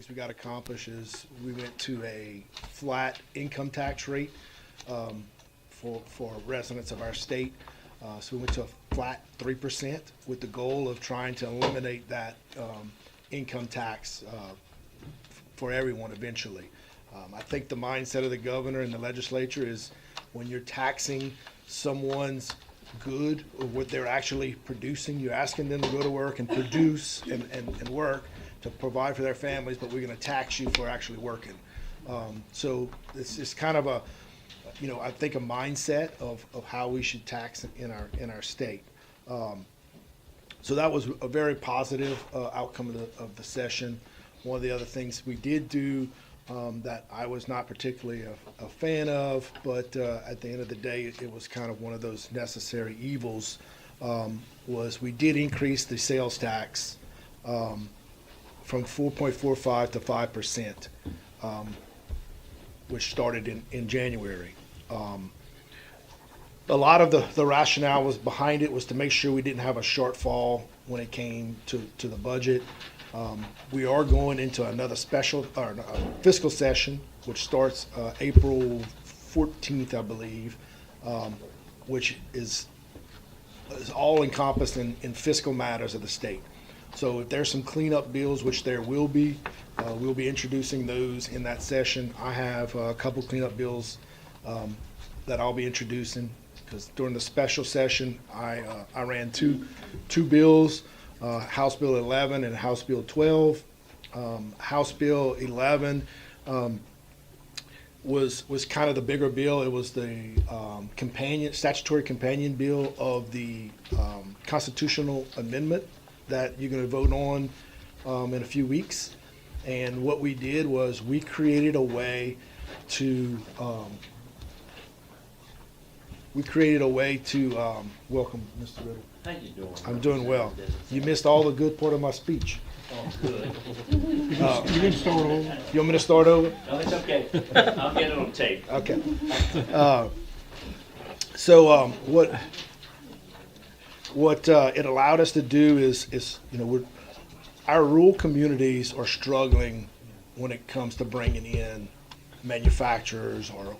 things we got accomplished is we went to a flat income tax rate for residents of our state. So we went to a flat 3% with the goal of trying to eliminate that income tax for everyone eventually. I think the mindset of the governor and the legislature is when you're taxing someone's good or what they're actually producing, you're asking them to go to work and produce and work to provide for their families, but we're going to tax you for actually working. So it's kind of a, I think a mindset of how we should tax in our state. So that was a very positive outcome of the session. One of the other things we did do that I was not particularly a fan of, but at the end of the day, it was kind of one of those necessary evils, was we did increase the sales tax from 4.45 to 5%, which started in January. A lot of the rationale was behind it was to make sure we didn't have a shortfall when it came to the budget. We are going into another fiscal session, which starts April 14th, I believe, which is all encompassed in fiscal matters of the state. So if there's some cleanup bills, which there will be, we'll be introducing those in that session. I have a couple cleanup bills that I'll be introducing, because during the special session, I ran two bills. House Bill 11 and House Bill 12. House Bill 11 was kind of the bigger bill. It was the statutory companion bill of the constitutional amendment that you're going to vote on in a few weeks. And what we did was we created a way to welcome, Mr. Riddle. How you doing? I'm doing well. You missed all the good part of my speech. Oh, good. You can start over. You want me to start over? No, it's okay. I'll get it on tape. Okay. So what it allowed us to do is our rural communities are struggling when it comes to bringing in manufacturers or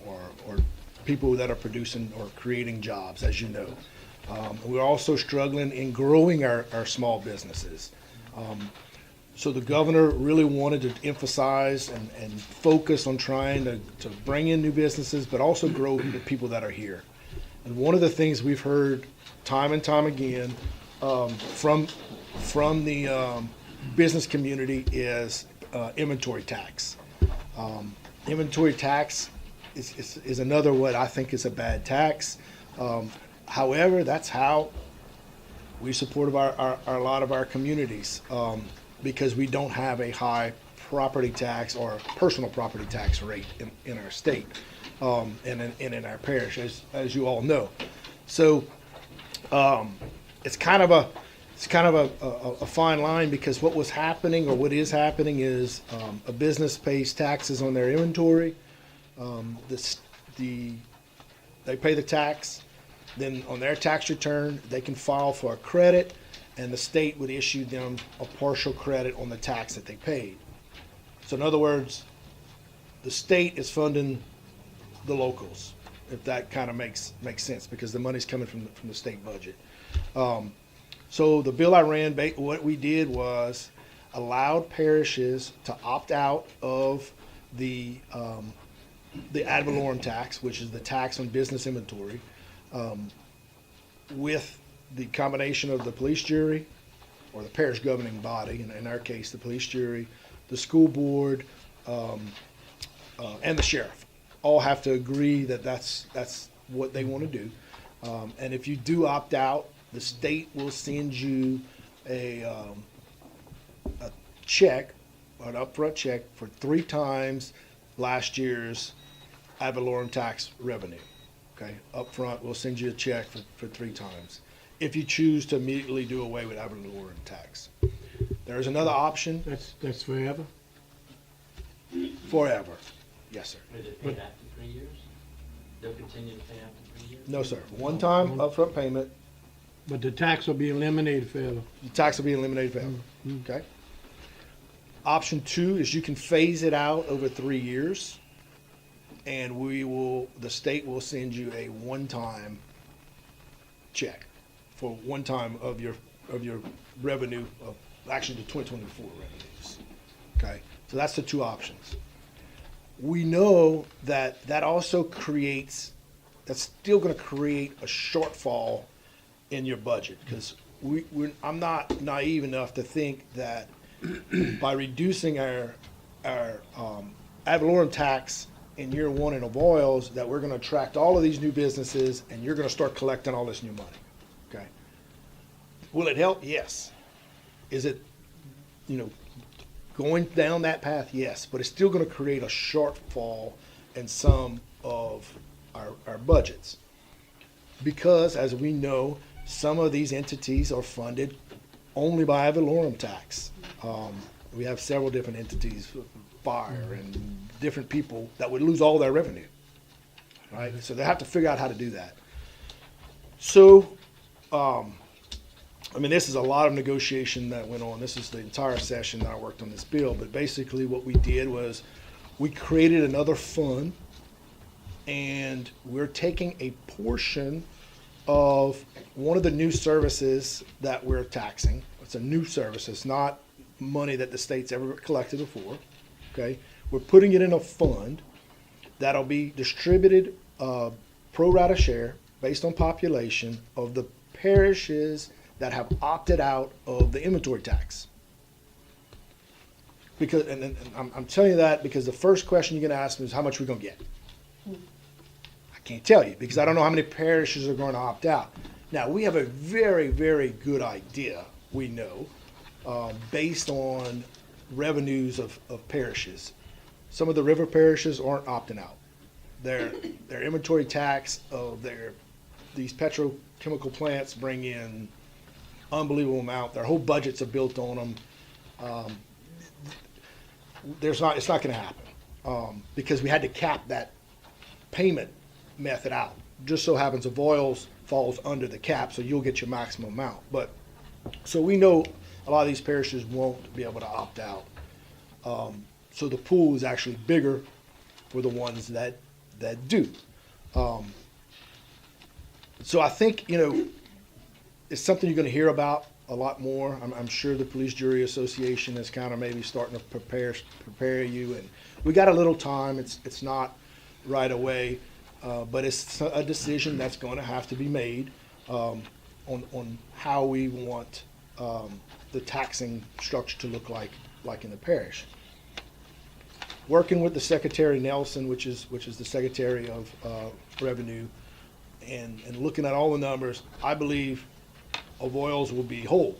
people that are producing or creating jobs, as you know. We're also struggling in growing our small businesses. So the governor really wanted to emphasize and focus on trying to bring in new businesses, but also grow the people that are here. And one of the things we've heard time and time again from the business community is inventory tax. Inventory tax is another what I think is a bad tax. However, that's how we support a lot of our communities, because we don't have a high property tax or personal property tax rate in our state and in our parish, as you all know. So it's kind of a fine line, because what was happening or what is happening is a business pays taxes on their inventory. They pay the tax. Then on their tax return, they can file for a credit, and the state would issue them a partial credit on the tax that they paid. So in other words, the state is funding the locals, if that kind of makes sense, because the money's coming from the state budget. So the bill I ran, what we did was allowed parishes to opt out of the ad valorem tax, which is the tax on business inventory, with the combination of the police jury, or the parish governing body, in our case, the police jury, the school board, and the sheriff, all have to agree that that's what they want to do. And if you do opt out, the state will send you a check, an upfront check, for 3 times last year's ad valorem tax revenue. Okay, up front, we'll send you a check for 3 times if you choose to immediately do away with ad valorem tax. There is another option. That's forever? Forever. Yes, sir. Is it paid after 3 years? They'll continue to pay after 3 years? No, sir. One-time upfront payment. But the tax will be eliminated forever. The tax will be eliminated forever. Okay. Option 2 is you can phase it out over 3 years, and the state will send you a one-time check for one time of your revenue of actually the 2024 revenues. Okay, so that's the 2 options. We know that also that's still going to create a shortfall in your budget, because I'm not naive enough to think that by reducing our ad valorem tax in year 1 in Avoyelles, that we're going to attract all of these new businesses and you're going to start collecting all this new money. Okay. Will it help? Yes. Is it, going down that path? Yes. But it's still going to create a shortfall in some of our budgets. Because, as we know, some of these entities are funded only by ad valorem tax. We have several different entities, fire and different people that would lose all their revenue, right? So they have to figure out how to do that. So, this is a lot of negotiation that went on. This is the entire session that I worked on this bill. But basically what we did was we created another fund, and we're taking a portion of one of the new services that we're taxing. It's a new service. It's not money that the state's ever collected before. Okay, we're putting it in a fund that'll be distributed pro rata share based on population of the parishes that have opted out of the inventory tax. Because, and I'm telling you that because the first question you're going to ask me is how much we're going to get. I can't tell you because I don't know how many parishes are going to opt out. Now, we have a very, very good idea, we know, based on revenues of parishes. Some of the river parishes aren't opting out. Their inventory tax of these petrochemical plants bring in unbelievable amount. Their whole budgets are built on them. It's not going to happen because we had to cap that payment method out. Just so happens Avoyelles falls under the cap, so you'll get your maximum amount. But so we know a lot of these parishes won't be able to opt out. So the pool is actually bigger for the ones that do. So I think, it's something you're going to hear about a lot more. I'm sure the Police Jury Association is kind of maybe starting to prepare you. And we got a little time. It's not right away, but it's a decision that's going to have to be made on how we want the taxing structure to look like in the parish. Working with the Secretary Nelson, which is the Secretary of Revenue, and looking at all the numbers, I believe Avoyelles will be whole.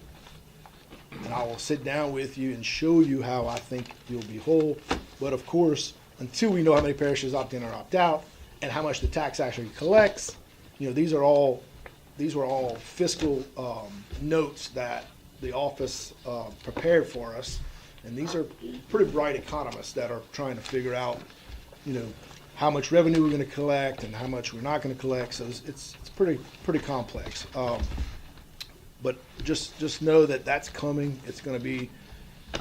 And I will sit down with you and show you how I think you'll be whole. But of course, until we know how many parishes opt in or opt out and how much the tax actually collects, these were all fiscal notes that the office prepared for us. And these are pretty bright economists that are trying to figure out, how much revenue we're going to collect and how much we're not going to collect. So it's pretty complex. But just know that that's coming. It's going to be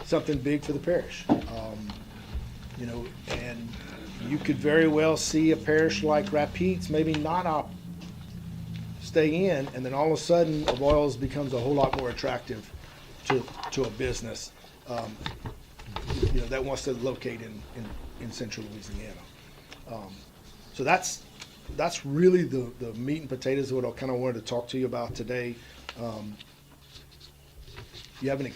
something big for the parish. And you could very well see a parish like Rapides maybe not stay in, and then all of a sudden Avoyelles becomes a whole lot more attractive to a business that wants to locate in central Louisiana. So that's really the meat and potatoes of what I kind of wanted to talk to you about today. Y'all have any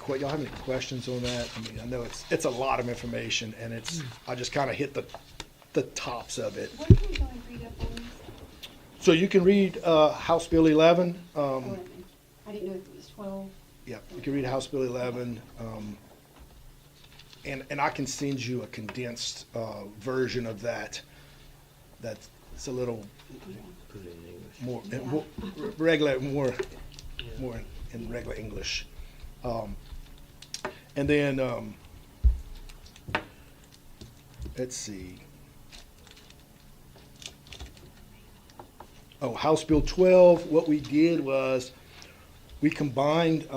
questions on that? I know it's a lot of information, and I just kind of hit the tops of it. What can we go and read up on this? So you can read House Bill 11. 11. I didn't know if it was 12. Yeah, you can read House Bill 11. And I can send you a condensed version of that. That's a little Put it in English. more Yeah. more in regular English. And then let's see. House Bill 12. What we did was we combined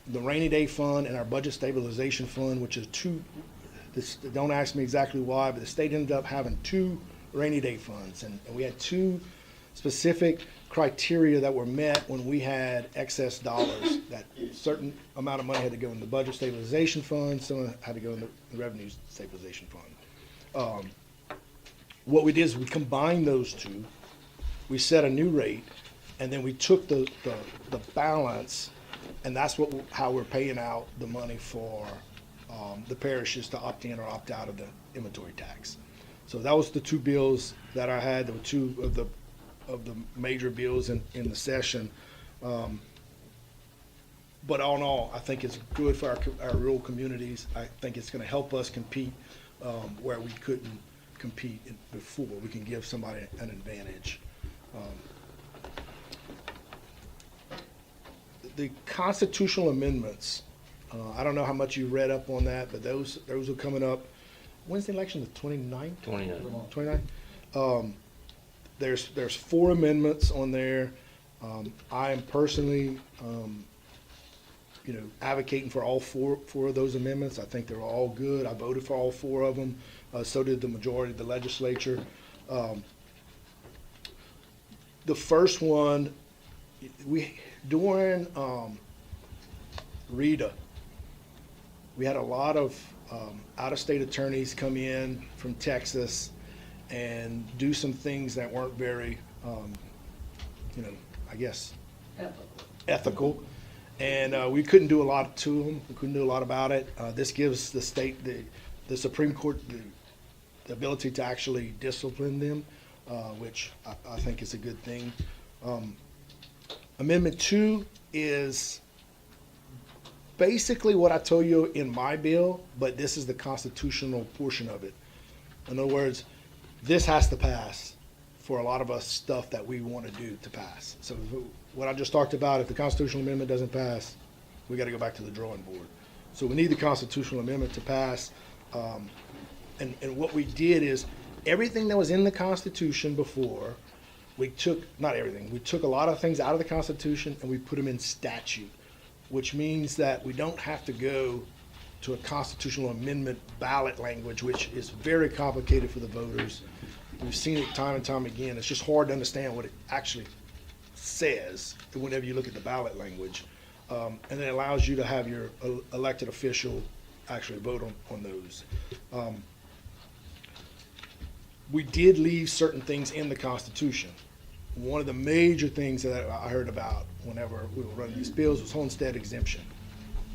the rainy day fund and our budget stabilization fund, which is don't ask me exactly why, but the state ended up having two rainy day funds. And we had two specific criteria that were met when we had excess dollars. That certain amount of money had to go in the budget stabilization fund, some had to go in the revenue stabilization fund. What we did is we combined those two, we set a new rate, and then we took the balance, and that's how we're paying out the money for the parishes to opt in or opt out of the inventory tax. So that was the two bills that I had. There were two of the major bills in the session. But all in all, I think it's good for our rural communities. I think it's going to help us compete where we couldn't compete before. We can give somebody an advantage. The constitutional amendments, I don't know how much you read up on that, but those are coming up. When's the election? The 29th? 29th. There's 4 amendments on there. I am personally, advocating for all four of those amendments. I think they're all good. I voted for all 4 of them. So did the majority of the legislature. The first one, during Rita, we had a lot of out-of-state attorneys come in from Texas and do some things that weren't very, I guess, ethical. And we couldn't do a lot to them. We couldn't do a lot about it. This gives the state, the Supreme Court, the ability to actually discipline them, which I think is a good thing. Amendment 2 is basically what I told you in my bill, but this is the constitutional portion of it. In other words, this has to pass for a lot of us stuff that we want to do to pass. So what I just talked about, if the constitutional amendment doesn't pass, we got to go back to the drawing board. So we need the constitutional amendment to pass. And what we did is everything that was in the Constitution before, we took, not everything, we took a lot of things out of the Constitution and we put them in statute, which means that we don't have to go to a constitutional amendment ballot language, which is very complicated for the voters. We've seen it time and time again. It's just hard to understand what it actually says whenever you look at the ballot language. And it allows you to have your elected official actually vote on those. We did leave certain things in the Constitution. One of the major things that I heard about whenever we were running these bills was homestead exemption.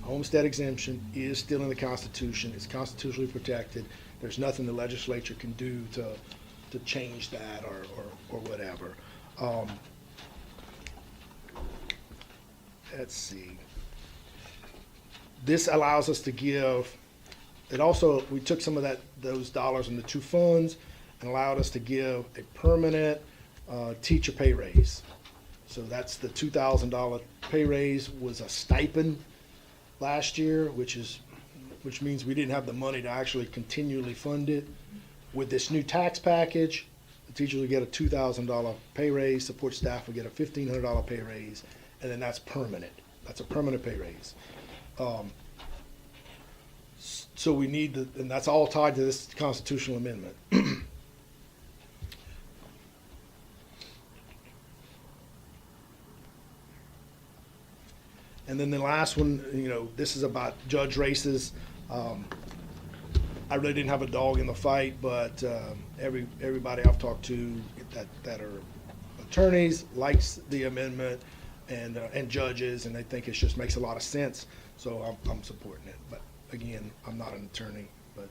Homestead exemption is still in the Constitution. It's constitutionally protected. There's nothing the legislature can do to change that or whatever. Let's see. This allows us to give, it also, we took some of those dollars in the 2 funds and allowed us to give a permanent teacher pay raise. So that's the $2,000 pay raise was a stipend last year, which means we didn't have the money to actually continually fund it. With this new tax package, the teachers will get a $2,000 pay raise, support staff will get a $1,500 pay raise, and then that's permanent. That's a permanent pay raise. So we need and that's all tied to this constitutional amendment. And then the last one, this is about judge races. I really didn't have a dog in the fight, but everybody I've talked to that are attorneys likes the amendment and judges, and they think it just makes a lot of sense. So I'm supporting it. But again, I'm not an attorney. But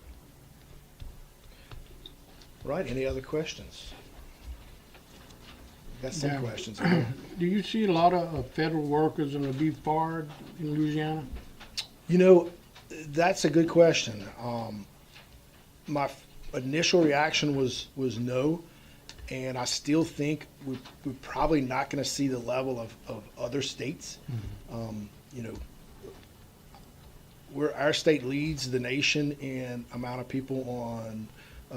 right, any other questions? Got some questions. Do you see a lot of federal workers in the beef forward in Louisiana? That's a good question. My initial reaction was no, and I still think we're probably not going to see the level of other states. Mm-hmm. Our state leads the nation in amount of people on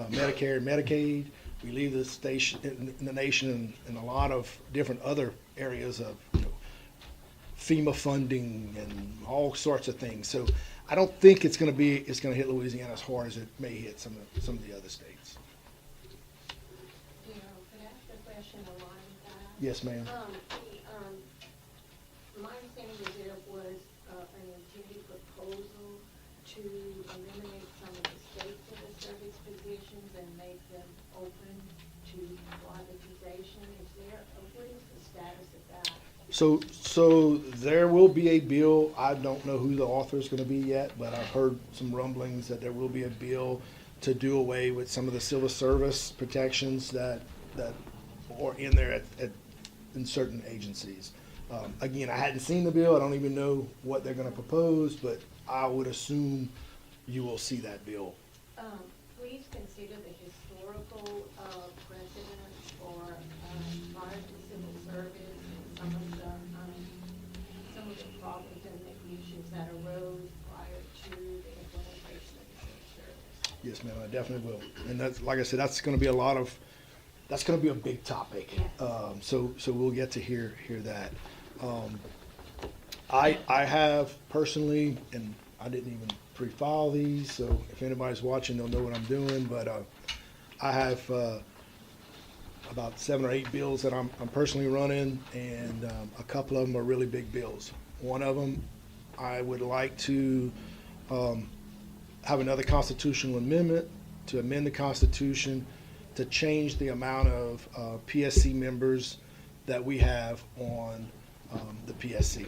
Medicare and Medicaid. We lead the station in the nation in a lot of different other areas of FEMA funding and all sorts of things. So I don't think it's going to hit Louisiana as hard as it may hit some of the other states. You know, could I ask a question along with that? Yes, ma'am. My understanding was there was an intended proposal to eliminate some of the state civil service positions and make them open to privatization. What is the status of that? So there will be a bill. I don't know who the author is going to be yet, but I've heard some rumblings that there will be a bill to do away with some of the civil service protections that are in there in certain agencies. Again, I hadn't seen the bill. I don't even know what they're going to propose, but I would assume you will see that bill. Please consider the historical precedent for prior to civil service and some of the problems and the issues that arose prior to the implementation of the civil service. Yes, ma'am, I definitely will. And that's, like I said, that's going to be a big topic. Yes. So we'll get to hear that. I have personally, and I didn't even pre-file these, so if anybody's watching, they'll know what I'm doing, but I have about 7 or 8 bills that I'm personally running, and a couple of them are really big bills. One of them, I would like to have another constitutional amendment to amend the Constitution to change the amount of PSC members that we have on the PSC.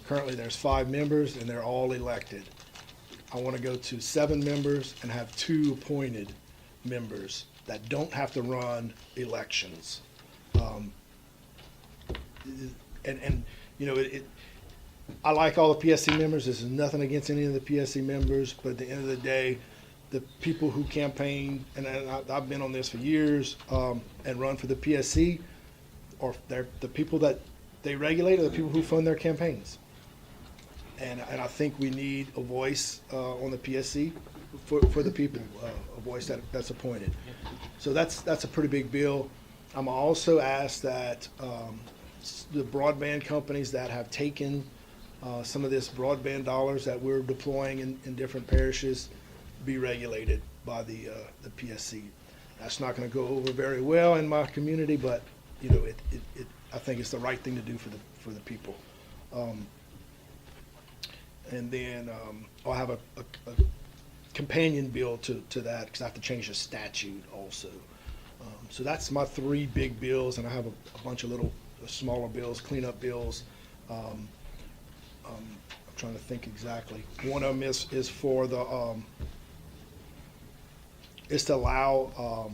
Currently, there's 5 members, and they're all elected. I want to go to 7 members and have 2 appointed members that don't have to run elections. And you know, I like all the PSC members. This is nothing against any of the PSC members, but at the end of the day, the people who campaign, and I've been on this for years, and run for the PSC, or they're the people that they regulate are the people who fund their campaigns. And I think we need a voice on the PSC for the people, a voice that's appointed. So that's a pretty big bill. I'm also asked that the broadband companies that have taken some of this broadband dollars that we're deploying in different parishes be regulated by the PSC. That's not going to go over very well in my community, but you know, I think it's the right thing to do for the people. And then I'll have a companion bill to that because I have to change the statute also. So that's my 3 big bills, and I have a bunch of little smaller bills, cleanup bills. I'm trying to think exactly. One of them is for the is to allow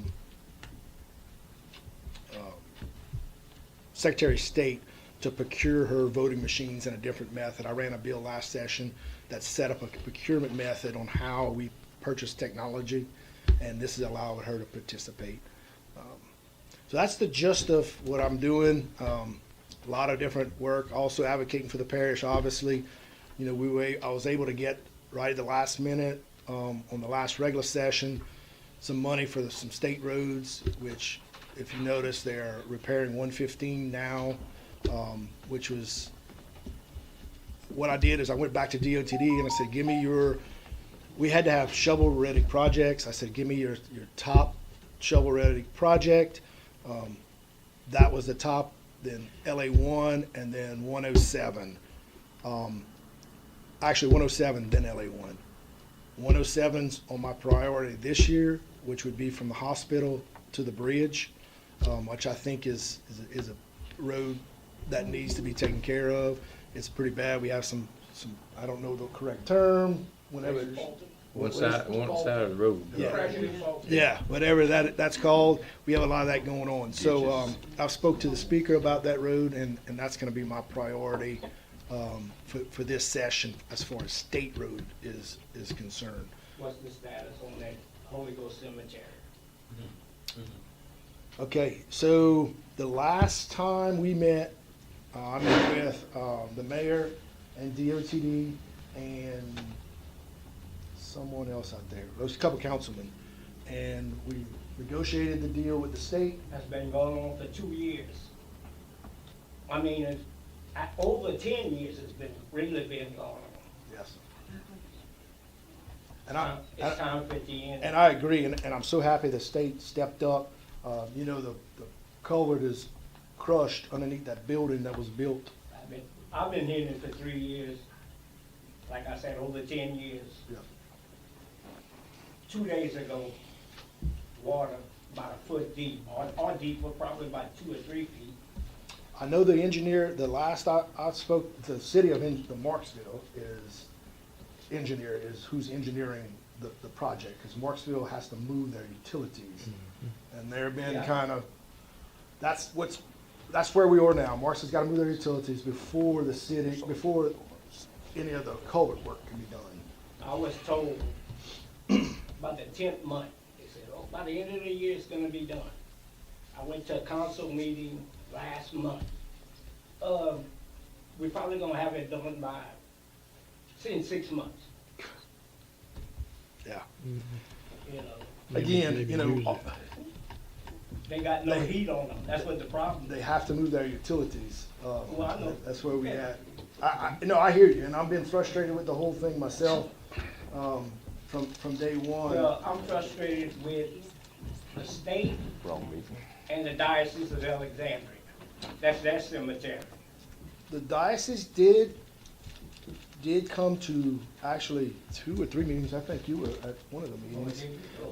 Secretary of State to procure her voting machines in a different method. I ran a bill last session that set up a procurement method on how we purchase technology, and this is allowing her to participate. So that's the gist of what I'm doing. A lot of different work, also advocating for the parish, obviously. You know, I was able to get right at the last minute on the last regular session some money for some state roads, which, if you notice, they're repairing 115 now, which was what I did is I went back to DOTD and I said, give me we had to have shovel-ready projects. I said, give me your top shovel-ready project. That was the top, then LA1, and then 107. Actually, 107, then LA1. 107's on my priority this year, which would be from the hospital to the bridge, which I think is a road that needs to be taken care of. It's pretty bad. We have some I don't know the correct term, whenever. One side of the road. Yeah, whatever that's called. We have a lot of that going on. So I've spoke to the speaker about that road, and that's going to be my priority for this session as far as state road is concerned. What's the status on that Holy Ghost Cemetery? Okay, so the last time we met, I met with the mayor and DOTD and someone else out there. There was a couple councilmen, and we negotiated the deal with the state. That's been going on for 2 years. I mean, Over 10 years, it's been, really been going on. Yes. And It's time for it to end. And I agree, and I'm so happy the state stepped up. You know, the culvert is crushed underneath that building that was built. I've been hearing it for 3 years. Like I said, over 10 years. Yeah. 2 days ago, water about a foot deep, or deeper, probably about 2 or 3 feet. I know the engineer, the last I spoke, the city of the Marksville is who's engineering the project, because Marksville has to move their utilities. And they've been Yeah. kind of, that's where we are now. Marks has got to move their utilities before the city, before any of the culvert work can be done. I was told about the 10th month, they said, oh, by the end of the year, it's gonna be done. I went to a council meeting last month. We're probably gonna have it done in 6 months, Yeah. you know. Again, Maybe you know, use it. They got no heat on them, that's what the problem they is. have to move their utilities. Well, I know. That's where we at. I hear you, and I've been frustrated with the whole thing myself, from day one. Well, I'm frustrated with the state and the Diocese of Alexandria. That's their cemetery. The diocese did come to actually 2 or 3 meetings. I think you were at one of the meetings.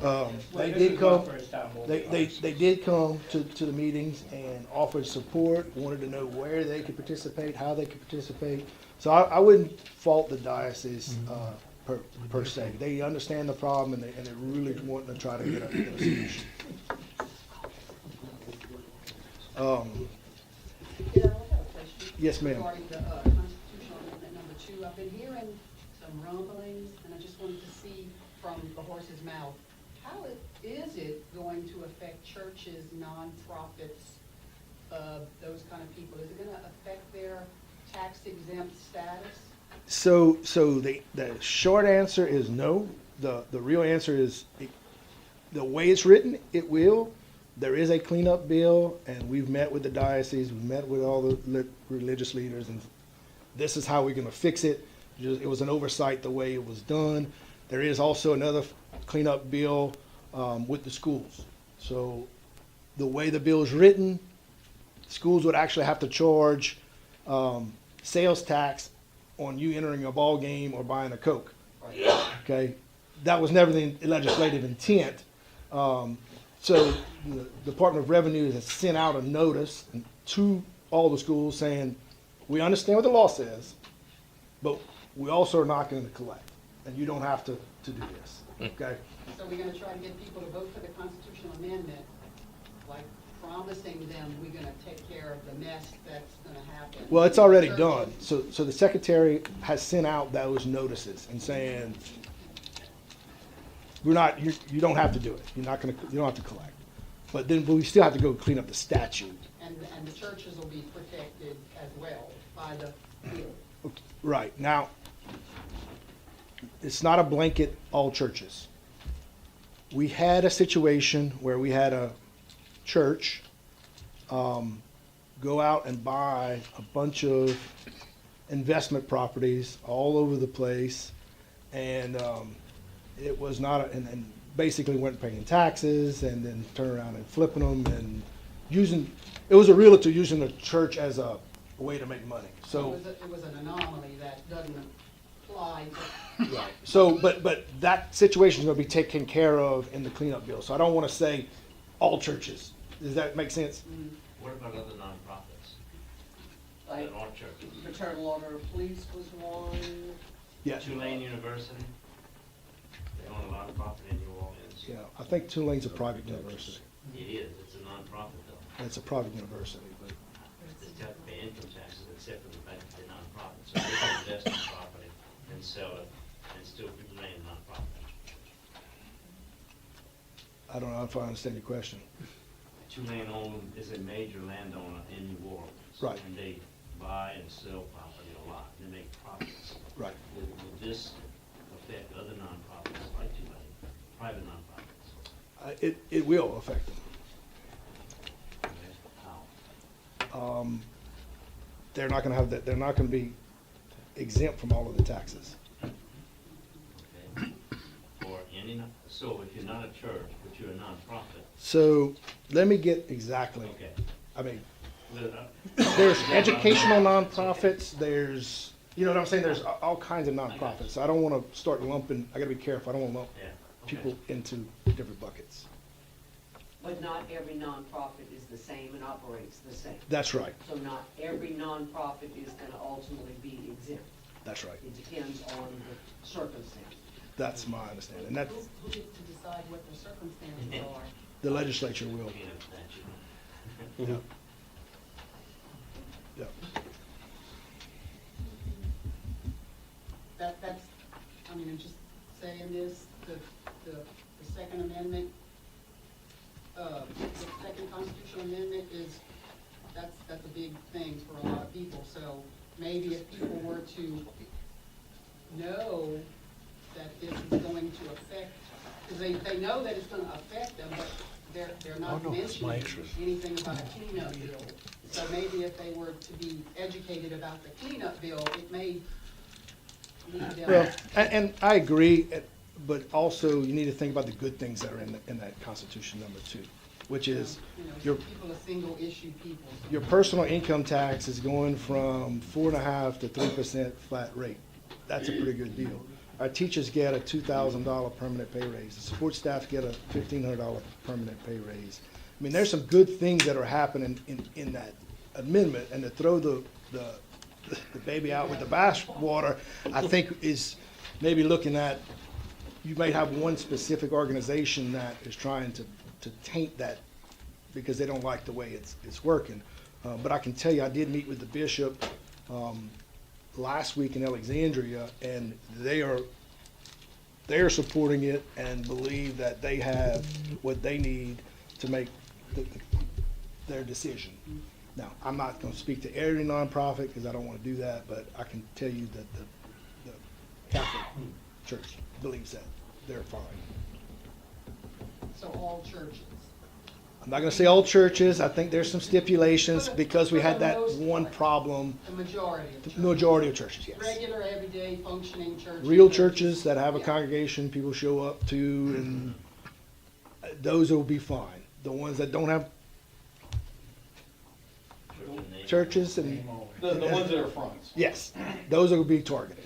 Well, They this did is come. my first time over They there. did come to the meetings and offered support, wanted to know where they could participate, how they could participate. So I wouldn't fault the diocese per se. They understand the problem and they're really wanting to try to get a solution. Yeah, I have a question. Yes, ma'am. Regarding the constitutional amendment number 2, I've been hearing some rumblings, and I just wanted to see from the horse's mouth, how is it going to affect churches, nonprofits, those kind of people? Is it gonna affect their tax exempt status? So the short answer is no. The real answer is, the way it's written, it will. There is a cleanup bill, and we've met with the diocese, we've met with all the religious leaders, and this is how we're gonna fix it. It was an oversight the way it was done. There is also another cleanup bill with the schools. So the way the bill is written, schools would actually have to charge sales tax on you entering a ball game or buying a Coke. Okay, that was never the legislative intent. So the Department of Revenue has sent out a notice to all the schools saying, we understand what the law says, but we also are not going to collect, and you don't have to do this. Okay. So we're gonna try to get people to vote for the constitutional amendment, like promising them we're gonna take care of the mess that's gonna happen. Well, it's already Churches. done. So the secretary has sent out those notices and saying, we're not, you don't have to do it. You don't have to collect. But we still have to go clean up the statute. And the churches will be protected as well by the bill. Right. Now, it's not a blanket all churches. We had a situation where we had a church go out and buy a bunch of investment properties all over the place, and it was not, and basically weren't paying taxes, and then turn around and flipping them and it was a realtor using the church as a way to make money. So. It was an anomaly that doesn't apply to. Right. So, but that situation is going to be taken care of in the cleanup bill. So I don't want to say all churches. Does that make sense? What about other nonprofits Like that aren't churches? Fraternal Order of Police was one. Yeah. Tulane University, they own a lot of property in New Orleans. Yeah. I think Tulane's a private university. It is, it's a nonprofit though. It's a private university, but They have to pay income taxes except for the fact that they're nonprofit. So they can invest in property and sell it and still remain a nonprofit. I don't know if I understand your question. Tulane is a major landowner in New Orleans. Right. And they buy and sell property a lot, and they make profits. Right. Will this affect other nonprofits like Tulane, private nonprofits? It will affect them. How? they're not gonna have that, they're not gonna be exempt from all of the taxes. Okay. Or any, so if you're not a church, but you're a nonprofit, So let me get exactly, okay. I mean, The- there's educational nonprofits, there's, you know what I'm saying, there's all kinds of nonprofits. So I don't wanna start lumping, I gotta be careful, I don't wanna lump Yeah, okay. people into different buckets. But not every nonprofit is the same and operates the same. That's right, So not every nonprofit is gonna ultimately be exempt. that's right. It depends on the circumstance. That's my understanding, and that's, Who gets to decide what their circumstances are? the legislature will. You know, statute. Yeah. Yeah. That's, I mean, I'm just saying this, the Second Amendment, the Second Constitutional Amendment is, that's a big thing for a lot of people. So maybe if people were to know that this is going to affect, because they know that it's gonna affect them, but they're not mentioning anything about a cleanup bill. So maybe if they were to be educated about the cleanup bill, it may lead them. Well, and I agree, but also you need to think about the good things that are in that Constitution number 2, which is You know, your, people are single issue people. your personal income tax is going from 4.5% to 3% flat rate. That's a pretty good deal. Our teachers get a $2,000 permanent pay raise. The support staff get a $1,500 permanent pay raise. I mean, there's some good things that are happening in that amendment, and to throw the baby out with the bathwater, I think is maybe looking at, you may have one specific organization that is trying to taint that because they don't like the way it's working. But I can tell you, I did meet with the bishop last week in Alexandria, and they are supporting it and believe that they have what they need to make their decision. Now, I'm not going to speak to every nonprofit because I don't want to do that, but I can tell you that the Catholic Church believes that they're fine. So all churches. I'm not going to say all churches. I think there's some stipulations because we had that one problem. The majority of The churches. majority of churches, yes. Regular, everyday, functioning churches. Real churches that have a Yeah. congregation people show up to, and those will be fine. The ones that don't have Church and name. churches and, The ones that are fronts. yes, those will be targeted.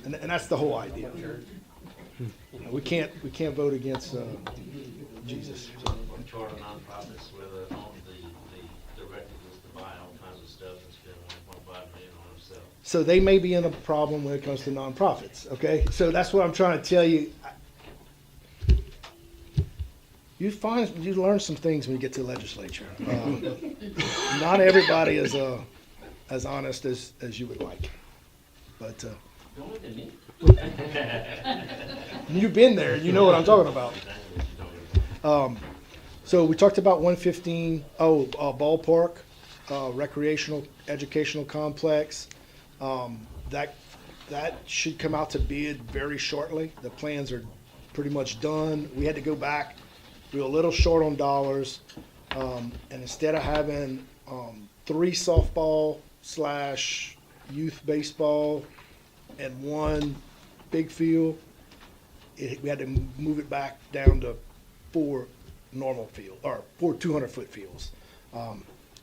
And that's the whole idea. We can't vote against Jesus. so. Charter nonprofits where the directive is to buy all kinds of stuff and spend $1.5 million on themselves. So they may be in a problem when it comes to nonprofits, okay? So that's what I'm trying to tell you. You learn some things when you get to the legislature. Not everybody is as honest as you would like. But Don't look at me. you've been there, you know what I'm talking about. Exactly what you're talking about. So we talked about 115, ballpark, recreational, educational complex. That should come out to bid very shortly. The plans are pretty much done. We had to go back. We were a little short on dollars. And instead of having 3 softball / youth baseball and 1 big field, we had to move it back down to 4 normal field, or 4 200-foot fields.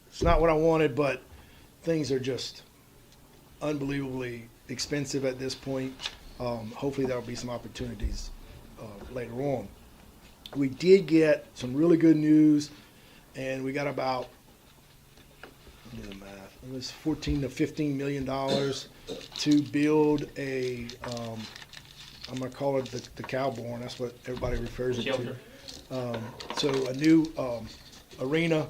It's not what I wanted, but things are just unbelievably expensive at this point. Hopefully there'll be some opportunities later on. We did get some really good news, and we got about, do the math, it was $14 to $15 million to build a, I'm gonna call it the Cowborn, that's what everybody refers it to. Shelter. So a new arena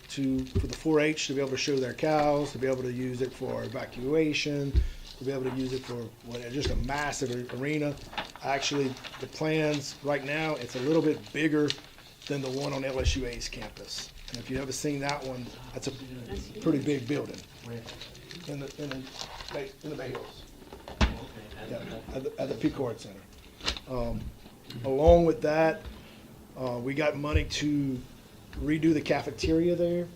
for the 4-H to be able to show their cows, to be able to use it for evacuation, to be able to use it for just a massive arena. Actually, the plans right now, it's a little bit bigger than the one on LSUA's campus. And if you've ever seen that one, that's a pretty big building in the Bay Hills. Yeah, at the Picard Center. Along with that, we got money to redo the cafeteria there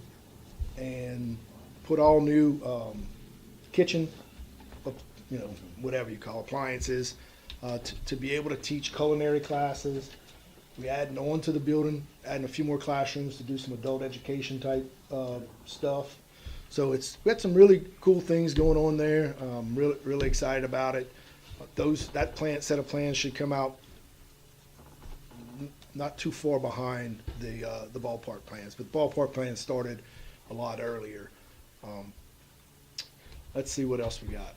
and put all new kitchen, you know, whatever you call appliances, to be able to teach culinary classes. We adding on to the building, adding a few more classrooms to do some adult education type stuff. So we got some really cool things going on there. Really excited about it. That set of plans should come out not too far behind the ballpark plans, but the ballpark plans started a lot earlier. Let's see what else we got.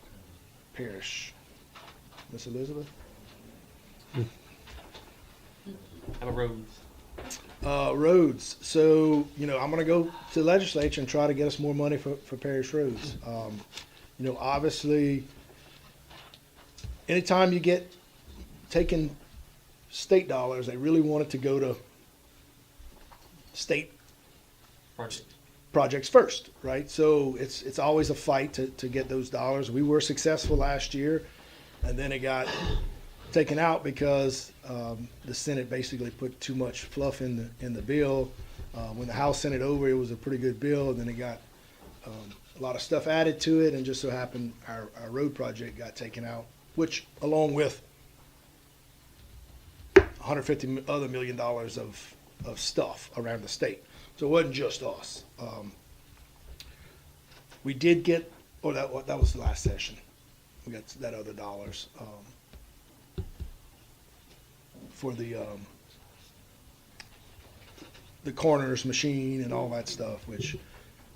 Parish, Miss Elizabeth. How about roads? Roads. So, you know, I'm going to go to the legislature and try to get us more money for parish roads. You know, obviously, anytime you get taking state dollars, they really want it to go to state projects first, right? So it's always a fight to get those dollars. We were successful last year, and then it got taken out because the Senate basically put too much fluff in the bill. When the House sent it over, it was a pretty good bill. Then it got a lot of stuff added to it, and just so happened our road project got taken out, which along with $150 other million of stuff around the state. So it wasn't just us. We did get, that was the last session. We got that other dollars. For the coroner's machine and all that stuff, which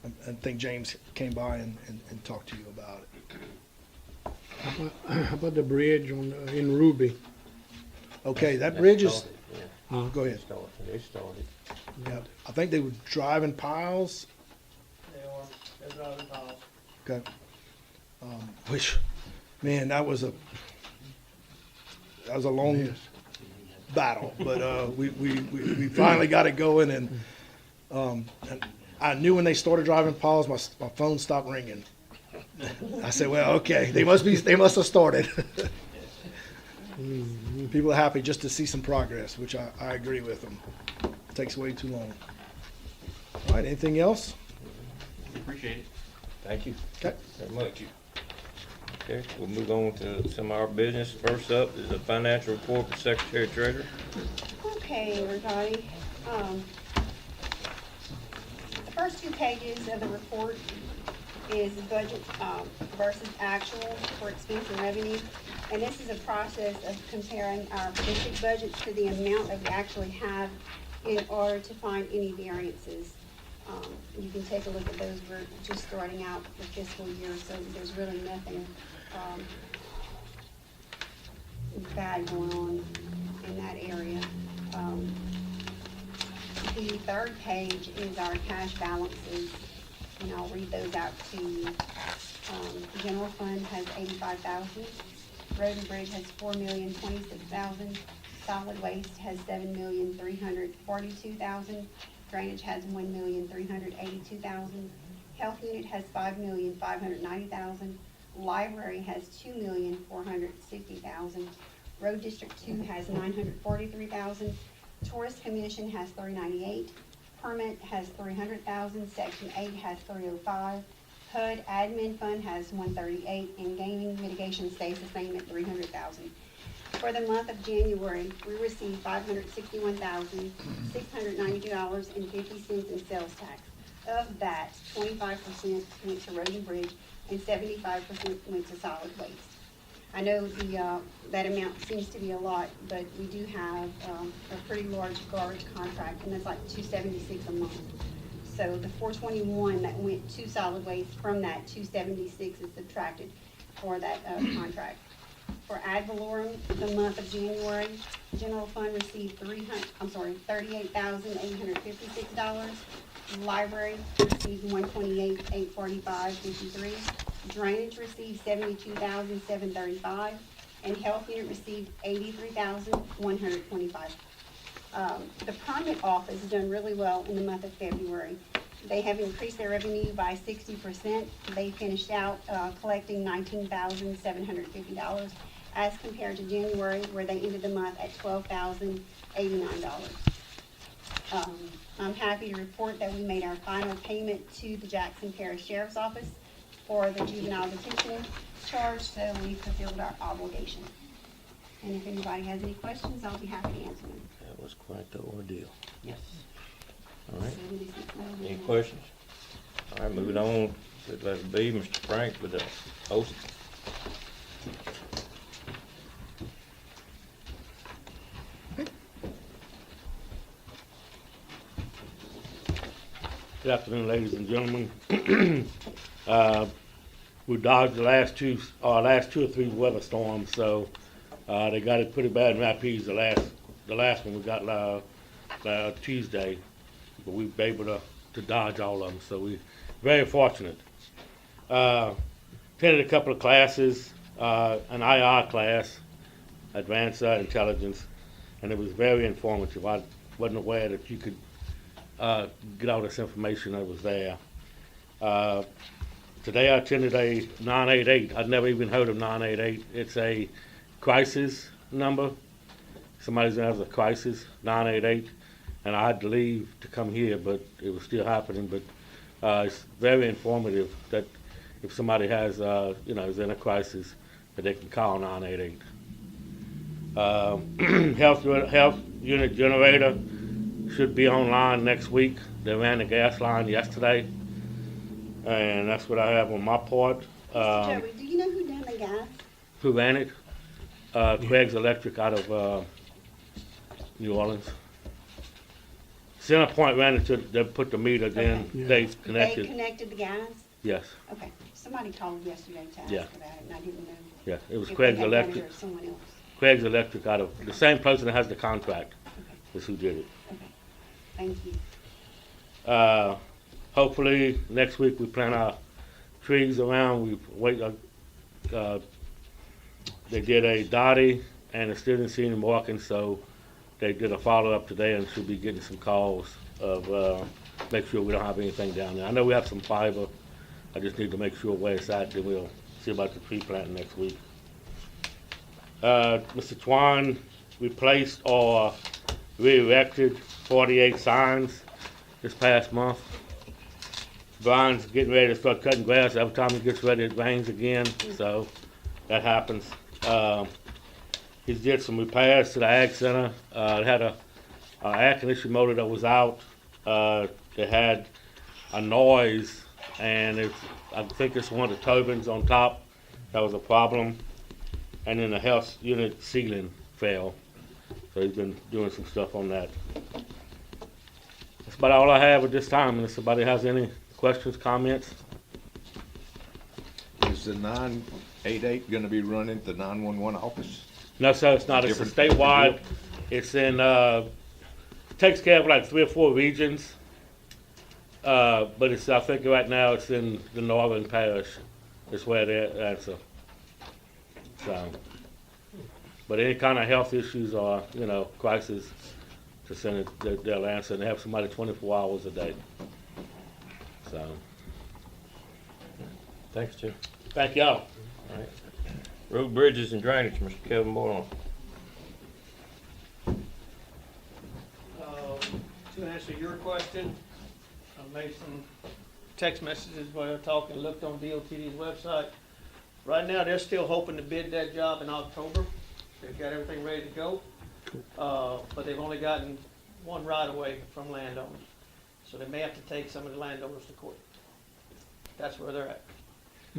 I think James came by and talked to you about it. How about the bridge in Ruby? Okay, that bridge is, Huh? go ahead. They started. Yeah, I think they were driving piles. They're driving piles. Okay. Which, man, that was a long battle, but we finally got it going, and I knew when they started driving piles, my phone stopped ringing. I said, well, okay, they must have started. People are happy just to see some progress, which I agree with them. It takes way too long. All right, anything else? Appreciate it. Thank you. Okay. Very much. Okay, we'll move on to some of our business. First up is the financial report for Secretary Treasurer. Okay, everybody. The first 2 pages of the report is budget versus actual for expense and revenue. And this is a process of comparing our predicted budgets to the amount that we actually have in order to find any variances. You can take a look at those. We're just starting out the fiscal year, so there's really nothing bad going on in that area. The third page is our cash balances, and I'll read those out to you. General fund has $85,000. Road and bridge has $4,026,000. Solid waste has $7,342,000. Drainage has $1,382,000. Health unit has $5,590,000. Library has $2,460,000. Road District 2 has $943,000. Tourist Commission has $398,000. Permit has $300,000. Section 8 has $305,000. HUD Admin Fund has $138,000, and Gaming Mitigation stays the same at $300,000. For the month of January, we received $561,692.50 in sales tax. Of that, 25% went to Road and Bridge, and 75% went to solid waste. I know that amount seems to be a lot, but we do have a pretty large garbage contract, and that's like $276 a month. So the $421 that went to solid waste from that $276 is subtracted for that contract. For ad valorem, the month of January, general fund received $38,856. Library received $128,845.53. Drainage received $72,735, and health unit received $83,125. The permit office has done really well in the month of February. They have increased their revenue by 60%. They finished out collecting $19,750 as compared to January, where they ended the month at $12,089. I'm happy to report that we made our final payment to the Jackson Parish Sheriff's Office for the juvenile detention charge, so we fulfilled our obligation. And if anybody has any questions, I'll be happy to answer them. That was quite the ordeal. Yes. All right, 76 million. any questions? All right, moving on, let it be Mr. Frank with the oath. Good afternoon, ladies and gentlemen. We dodged the last two or three weather storms, so they got it pretty bad in Rapides. The last one we got Tuesday, but we were able to dodge all of them, so we very fortunate. Attended a couple of classes, an IR class, Advanced Intelligence, and it was very informative. I wasn't aware that you could get all this information that was there. Today I attended a 988. I'd never even heard of 988. It's a crisis number. Somebody's gonna have a crisis, 988, and I had to leave to come here, but it was still happening. But it's very informative that if somebody has, is in a crisis, that they can call 988. Health unit generator should be online next week. They ran the gas line yesterday, and that's what I have on my part. Mr. Joey, do you know who done the gas? Who ran it? Craig's Electric out of New Orleans. CenterPoint ran it to, they put the meter, then Okay. they They connected. connected the gas? Yes, Okay, somebody called yesterday to ask Yeah. about it, and I didn't know yeah, it was if they Craig's had done it Electric. or someone else. Craig's Electric out of, the same person that has the contract Okay, is who did it. okay, thank you. Hopefully, next week we plant our trees around, they did a Dottie and a student seen him walking, so they did a follow-up today and should be getting some calls of, make sure we don't have anything down there. I know we have some fiber, I just need to make sure where it's at, then we'll see about the tree planting next week. Mr. Twan replaced or re-erected 48 signs this past month. Brian's getting ready to start cutting grass. Every time it gets ready, it rains again, so that happens. He did some repairs to the Ag Center. It had a air conditioning motor that was out. It had a noise, and I think it's one of the turbines on top that was a problem. And then the health unit ceiling fell. So he's been doing some stuff on that. That's about all I have at this time. Unless somebody has any questions, comments? Is the 988 gonna be running the 911 office? No, sir, it's not. It's a Different statewide. deal? It's in, takes care of like 3 or 4 regions. But it's, I think right now it's in the northern parish. Is where they answer. So, but any kind of health issues or, crisis, to send it, they'll answer, and they have somebody 24 hours a day. So, Thanks, Jim. thank y'all. All right. Road, bridges, and drainage, Mr. Kevin Boyle. To answer your question, I made some text messages while I talked and looked on DOTD's website. Right now, they're still hoping to bid that job in October. They've got everything ready to go. But they've only gotten one right of way from landowners. So they may have to take some of the landowners to court. That's where they're at.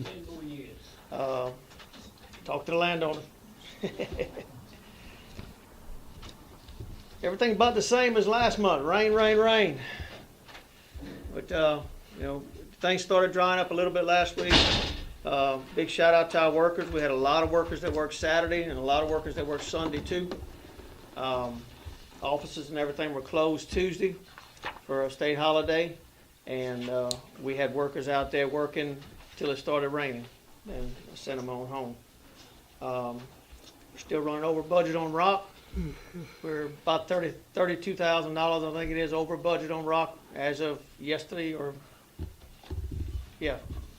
10 more years. Talk to the landowner. Everything about the same as last month. Rain, rain, rain. But, things started drying up a little bit last week. Big shout out to our workers. We had a lot of workers that worked Saturday and a lot of workers that worked Sunday too. Offices and everything were closed Tuesday for a state holiday. And we had workers out there working till it started raining and sent them on home. We're still running over budget on rock. We're about $32,000, I think it is, over budget on rock as of yesterday,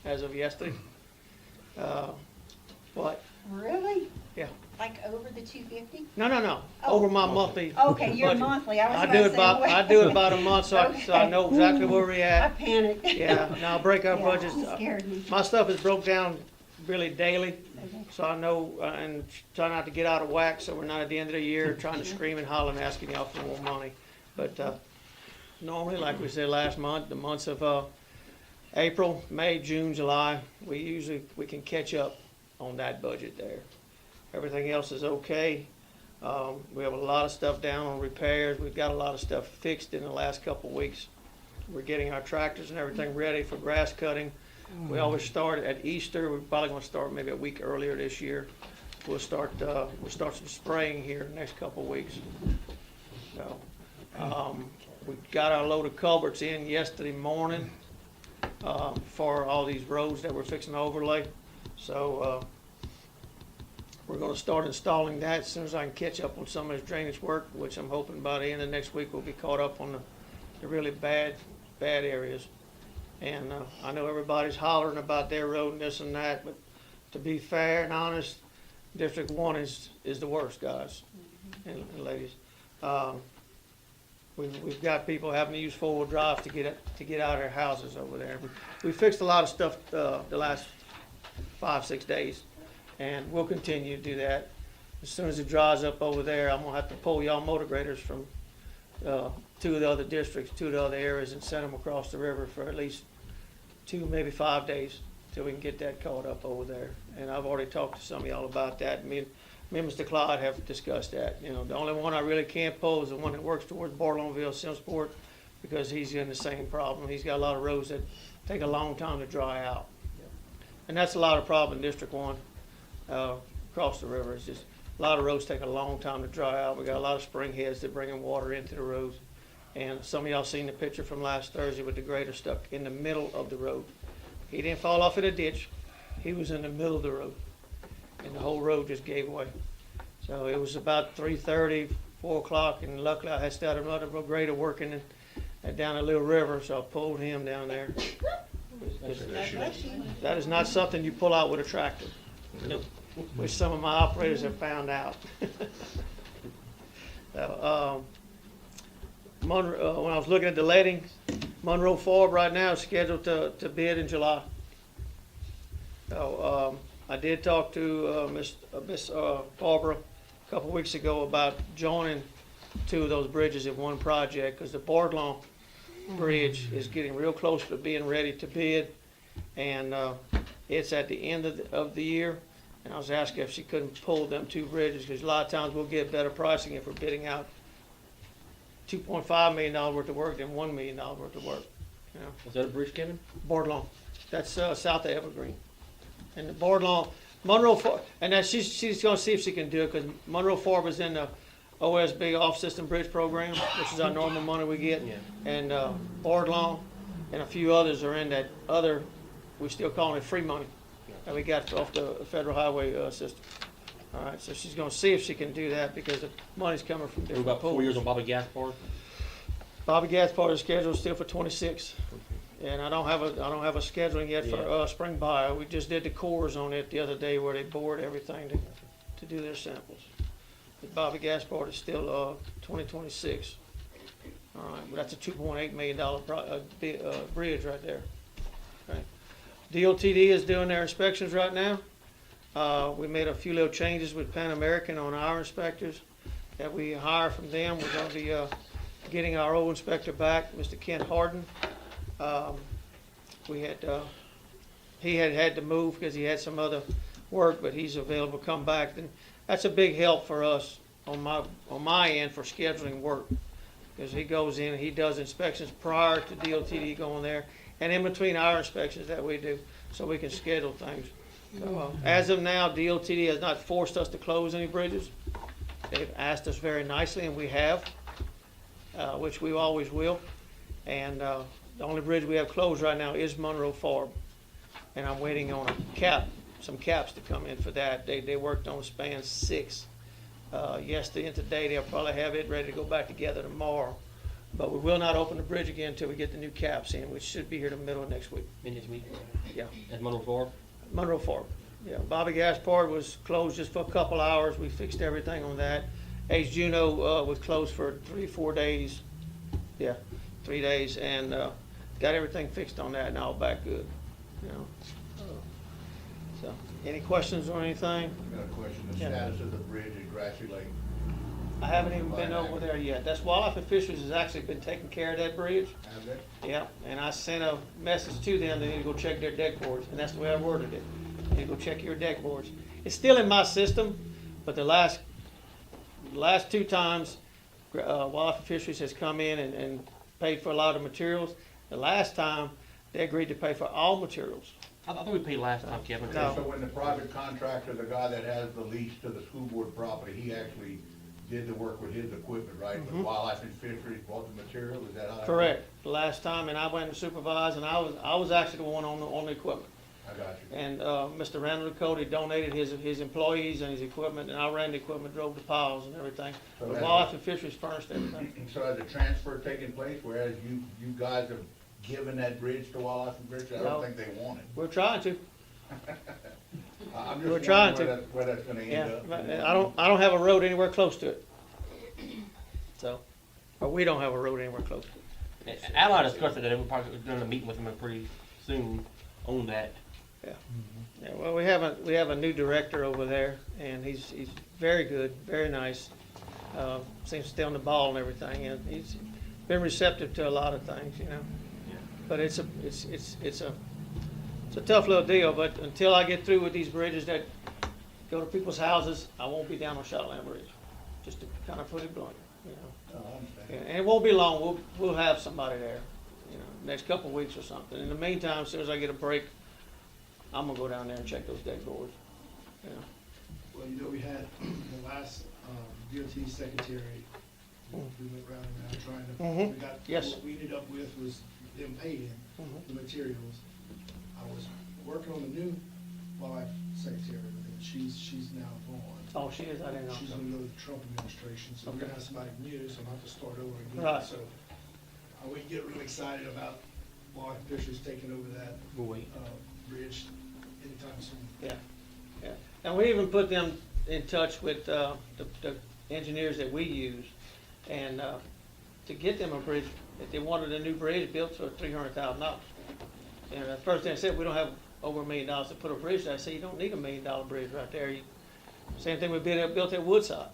as of yesterday. What? Really? Yeah. Like over the 250? No, Oh. over my monthly. Okay, you're budget. monthly. I was I about do to it say, about, wait. I do it about a month, so I know exactly where we're I at. panicked. Yeah, now I break our Yeah, budgets. you scared me. My stuff is broke down really daily, Okay. so I know, and try not to get out of whack, so we're not at the end of the year trying to scream and holler and asking y'all for more money. But, normally, like we said last month, the months of, April, May, June, July, we can catch up on that budget there. Everything else is okay. We have a lot of stuff down on repairs. We've got a lot of stuff fixed in the last couple of weeks. We're getting our tractors and everything ready for grass cutting. We always start at Easter. We're probably gonna start maybe a week earlier this year. We'll start some spraying here in the next couple of weeks. So, we got our load of culverts in yesterday morning, for all these roads that we're fixing to overlay. So, we're gonna start installing that as soon as I can catch up on some of this drainage work, which I'm hoping by the end of next week we'll be caught up on the really bad areas. And, I know everybody's hollering about their road and this and that, but to be fair and honest, District 1 is the worst, guys and ladies. We've got people having to use four-wheel drive to get out of their houses over there. We fixed a lot of stuff, the last 5-6 days, and we'll continue to do that. As soon as it dries up over there, I'm gonna have to pull y'all motor graders from, 2 of the other districts, 2 of the other areas, and send them across the river for at least 2, maybe 5 days till we can get that caught up over there. And I've already talked to some of y'all about that. Me and Mr. Clyde have discussed that. You know, the only one I really can't pull is the one that works towards Barlonville, Simsport, because he's in the same problem. He's got a lot of roads that take a long time to dry out. And that's a lot of problem in District 1, across the river. It's just a lot of roads take a long time to dry out. We got a lot of spring heads that bring in water into the roads. And some of y'all seen the picture from last Thursday with the grader stuck in the middle of the road. He didn't fall off in a ditch. He was in the middle of the road. And the whole road just gave way. So it was about 3:30, 4 o'clock, and luckily I had started another grader working down a little river, so I pulled him down there. That is not something you pull out with a tractor, which some of my operators have found out. So, when I was looking at the letting, Monroe Ford right now is scheduled to bid in July. So, I did talk to Miss Barbara a couple weeks ago about joining 2 of those bridges in one project, because the Bardlawn Bridge is getting real close to being ready to bid, and it's at the end of the year. And I was asking if she couldn't pull them 2 bridges, because a lot of times we'll get better pricing if we're bidding out $2.5 million worth of work than $1 million worth of work. You know? Is that a bridge, Kevin? Bardlawn, that's south of Evergreen. And the Bardlawn, Monroe Ford, and that she's gonna see if she can do it, because Monroe Ford was in the OSB Off-System Bridge Program, which is our normal money we get. Yeah. And Bardlawn and a few others are in that other, we still calling it free money, that we got off the federal highway system. All right, so she's gonna see if she can do that, because the money's coming from We're different about 4 pools. years on Bobby Gaspard. Bobby Gas part of the schedule is still for 26. And I don't have a scheduling yet for spring bio. We just did the cores on it the other day where they bored everything to do their samples. But Bobby Gaspard is still 2026. All right, but that's a $2.8 million bridge right there. Okay. DOTD is doing their inspections right now. We made a few little changes with Pan American on our inspectors that we hire from them. We're going to be getting our old inspector back, Mr. Kent Harden. He had to move because he had some other work, but he's available to come back. And that's a big help for us on my end for scheduling work, because he goes in and he does inspections prior to DOTD going there, and in between our inspections that we do, so we can schedule things. So, as of now, DOTD has not forced us to close any bridges. They've asked us very nicely, and we have, which we always will. And the only bridge we have closed right now is Monroe Ford, and I'm waiting on some caps to come in for that. They worked on span 6 yesterday and today. They'll probably have it ready to go back together tomorrow. But we will not open the bridge again until we get the new caps in, which should be here the middle of next week. Next week? Yeah. At Monroe Ford? Monroe Ford. Yeah, Bobby Gaspard was closed just for a couple hours. We fixed everything on that. Ace Juno, was closed for 3-4 days. Yeah, 3 days, and, got everything fixed on that and all back good, you know. So, any questions or anything? Got a question, the Yeah. status of the bridge at Grassy Lake. I haven't even been over there yet. That's Wildlife and Fisheries has actually been taking care of that bridge. Have it? Yeah, and I sent a message to them, they need to go check their deck boards, and that's the way I worded it. You need to go check your deck boards. It's still in my system, but the last 2 times, Wildlife and Fisheries has come in and paid for a lot of materials. The last time, they agreed to pay for all materials. I thought we paid last time, Kevin. No. So when the private contractor, the guy that has the lease to the school board property, he actually did the work with his equipment, right? But Wildlife and Fisheries bought the material, is that how? that Correct, the last time, and I went and supervised, and I was actually the one on the equipment. worked? I got you. And, Mr. Randall Cody donated his employees and his equipment, and I ran the equipment, drove the piles and everything. So But that's- Wildlife and Fisheries furnished everything. So has a transfer taken place, whereas you guys have given that bridge to Wildlife and Fisheries? I No. don't think they want it. We're trying to, I'm We're just trying wondering to. where that's gonna yeah, end up. but I don't have a road anywhere close to it. So, or we don't have a road anywhere close to it. Allied discussed it, that we're probably gonna meet with them pretty soon on that. Yeah, well, we have a new director over there, and he's very good, very nice. Seems to stay on the ball and everything, and he's been receptive to a lot of things, you know. But it's a tough little deal, but until I get through with these bridges that go to people's houses, I won't be down on Shotland Bridge, just to kind of put it blunt, you know. Oh, I understand. And it won't be long, we'll have somebody there, you know, next couple of weeks or something. In the meantime, as soon as I get a break, I'm gonna go down there and check those deck boards, you know. Well, you know, we had the last DOT secretary, we went round and round trying to, Mhm. we got, Yes. what we ended up with was them paying the materials. I was working on the new wildlife secretary, and she's now gone. Oh, she is, I didn't know. She's gonna go to the Trump administration, so we're gonna have somebody new, so I'm gonna have to start over again. Right. So, we get really excited about wildlife fisheries taking over that, We'll wait. bridge anytime soon. Yeah. And we even put them in touch with the engineers that we use, and to get them a bridge, if they wanted a new bridge built for $300,000. And the first thing I said, we don't have over $1 million to put a bridge there. I said, you don't need $1 million bridge right there. Same thing we built at Woodside,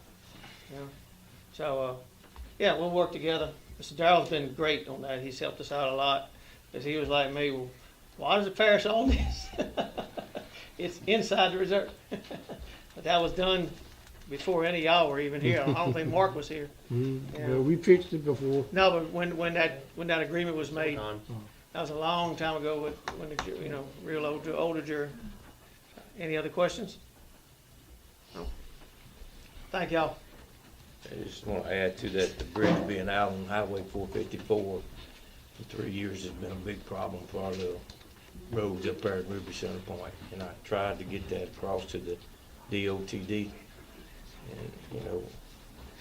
you know. So, yeah, we'll work together. Mr. Darrell's been great on that. He's helped us out a lot, because he was like me, well, why does the parish own this? It's inside the reserve. But that was done before any of y'all were even here. I don't think Mark was here. Yeah. Well, we fixed it before. No, but when that agreement was made, that was a long time ago when the, you know, real older jury. Any other questions? No. Thank y'all. I just want to add to that, the bridge being out on Highway 454 for 3 years has been a big problem for our little roads up there at Ruby Center Point. And I tried to get that across to the DOTD. And, you know,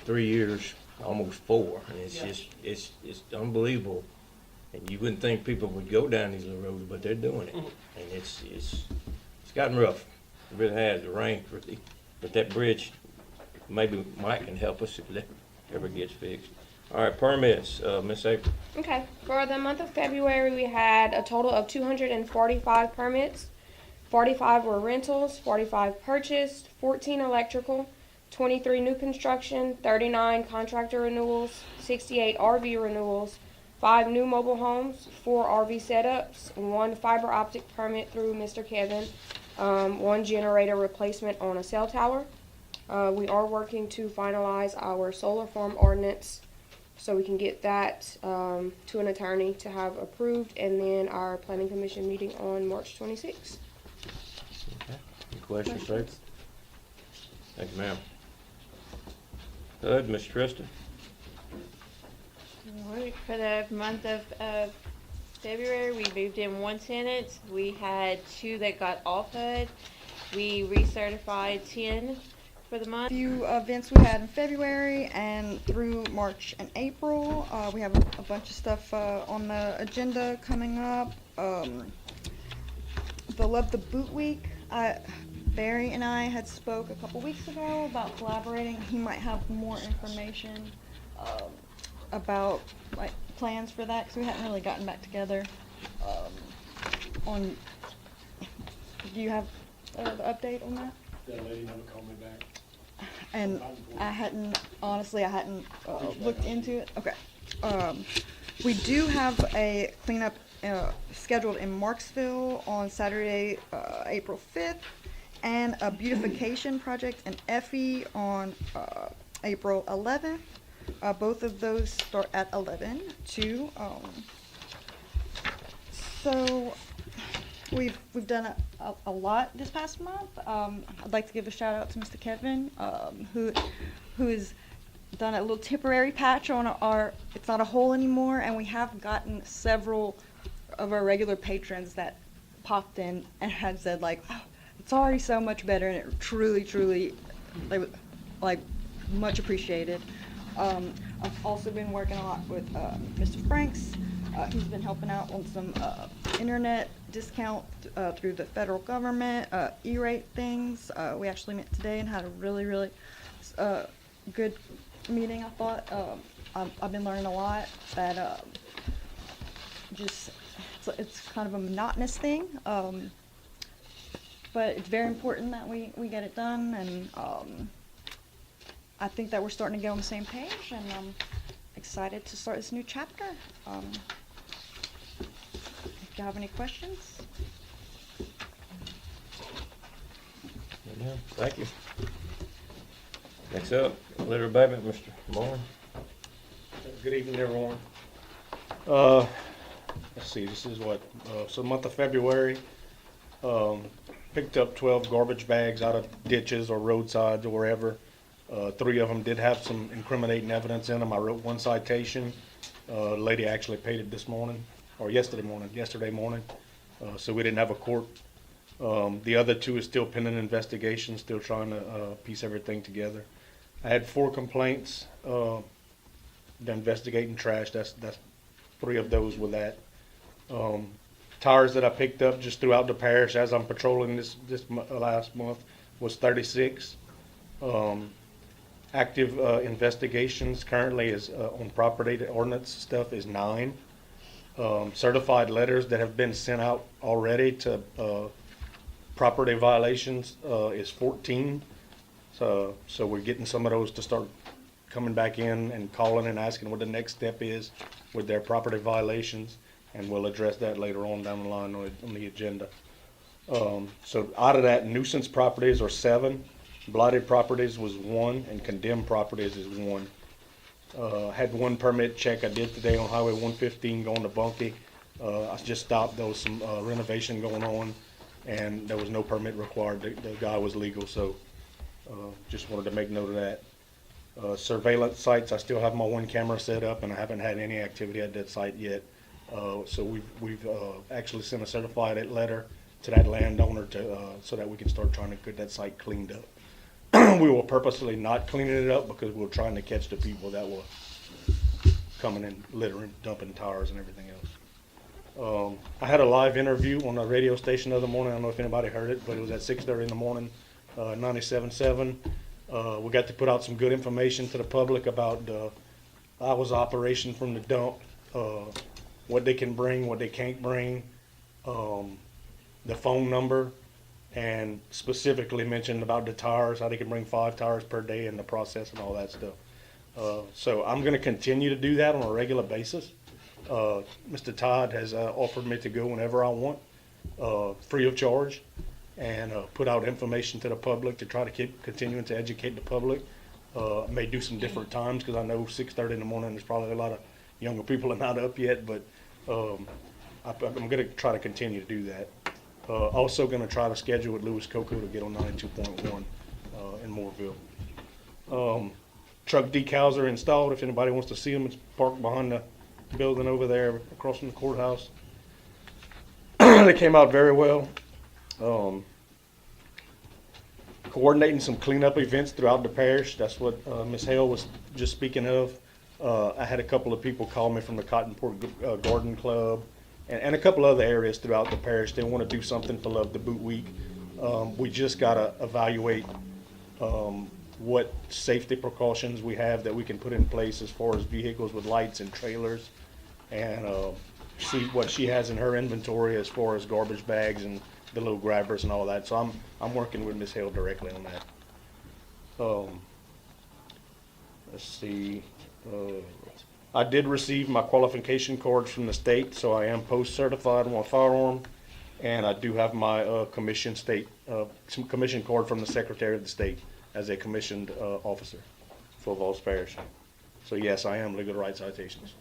3 years, almost 4, and it's just, it's unbelievable. And you wouldn't think people would go down these little roads, but they're doing it. And it's gotten rough. It really has, the rain, really. But that bridge, maybe Mike can help us if that ever gets fixed. All right, permits, Miss April. Okay, for the month of February, we had a total of 245 permits. 45 were rentals, 45 purchased, 14 electrical, 23 new construction, 39 contractor renewals, 68 RV renewals, 5 new mobile homes, 4 RV setups, 1 fiber optic permit through Mr. Kevin, 1 generator replacement on a cell tower. We are working to finalize our solar farm ordinance so we can get that to an attorney to have approved, and then our planning commission meeting on March 26th. Any questions, April? Thank you, ma'am. Good, Ms. Trista. Alright, for the month of February, we moved in 1 tenant. We had 2 that got off HUD. We recertified 10 for the month. Few events we had in February and through March and April. We have a bunch of stuff on the agenda coming up. The Love the Boot Week. Barry and I had spoke a couple weeks ago about collaborating. He might have more information about like plans for that because we hadn't really gotten back together. On, do you have the update on that? That lady never called me back. And I hadn't looked into it. Okay. We do have a cleanup scheduled in Marksville on Saturday, April 5th, and a beautification project in Effie on April 11th. Both of those start at 11 too. So we've done a lot this past month. I'd like to give a shout out to Mr. Kevin, who has done a little temporary patch on our. It's not a hole anymore, and we have gotten several of our regular patrons that popped in and had said like, oh, it's already so much better, and it truly like much appreciated. I've also been working a lot with Mr. Franks. He's been helping out on some internet discount through the federal government, E-rate things. We actually met today and had a really good meeting, I thought. I've been learning a lot that it's kind of a monotonous thing, but it's very important that we get it done, and I think that we're starting to get on the same page, and I'm excited to start this new chapter. If you have any questions? Yeah, thank you. Next up, letter of abatement, Mr. Moore. Good evening, everyone. Let's see, this is what, so the month of February, picked up 12 garbage bags out of ditches or roadsides or wherever. 3 of them did have some incriminating evidence in them. I wrote 1 citation. The lady actually paid it this morning, or yesterday morning. So we didn't have a court. The other 2 is still pending investigation, still trying to piece everything together. I had 4 complaints. They're investigating trash. That's 3 of those with that. Tires that I picked up just throughout the parish as I'm patrolling this last month was 36. Active investigations currently is on property ordinance stuff is 9. Certified letters that have been sent out already to property violations is 14. So we're getting some of those to start coming back in and calling and asking what the next step is with their property violations, and we'll address that later on down the line on the agenda. So out of that, nuisance properties are 7. Blighted properties was 1, and condemned properties is 1. Had 1 permit check I did today on Highway 115 going to Bunkie. I just stopped. There was some renovation going on, and there was no permit required. The guy was legal, so just wanted to make note of that. Surveillance sites, I still have my 1 camera set up, and I haven't had any activity at that site yet. So we've actually sent a certified letter to that landowner so that we can start trying to get that site cleaned up. We were purposely not cleaning it up because we were trying to catch the people that were coming in, littering, dumping tires and everything else. I had a live interview on a radio station the other morning. I don't know if anybody heard it, but it was at 6:30 in the morning, 97.7. We got to put out some good information to the public about the hours of operation from the dump, what they can bring, what they can't bring, the phone number, and specifically mentioned about the tires, how they can bring 5 tires per day in the process and all that stuff. So I'm going to continue to do that on a regular basis. Mr. Todd has offered me to go whenever I want, free of charge, and put out information to the public to try to keep continuing to educate the public. May do some different times because I know 6:30 in the morning there's probably a lot of younger people that are not up yet, but I'm going to try to continue to do that. Also going to try to schedule with Louis Coco to get on 92.1 in Mooreville. Truck decals are installed. If anybody wants to see them, it's parked behind the building over there across from the courthouse. They came out very well. Coordinating some cleanup events throughout the parish. That's what Ms. Hale was just speaking of. I had a couple of people call me from the Cottonport Garden Club and a couple other areas throughout the parish. They want to do something for Love the Boot Week. We just gotta evaluate, what safety precautions we have that we can put in place as far as vehicles with lights and trailers, and, see what she has in her inventory as far as garbage bags and the little grabbers and all that. So I'm working with Ms. Hale directly on that. Let's see, I did receive my qualification cards from the state, so I am post-certified on my firearm, and I do have my commission card from the Secretary of the State as a commissioned officer for Avoyelles Parish. So yes, I am legal to write citations.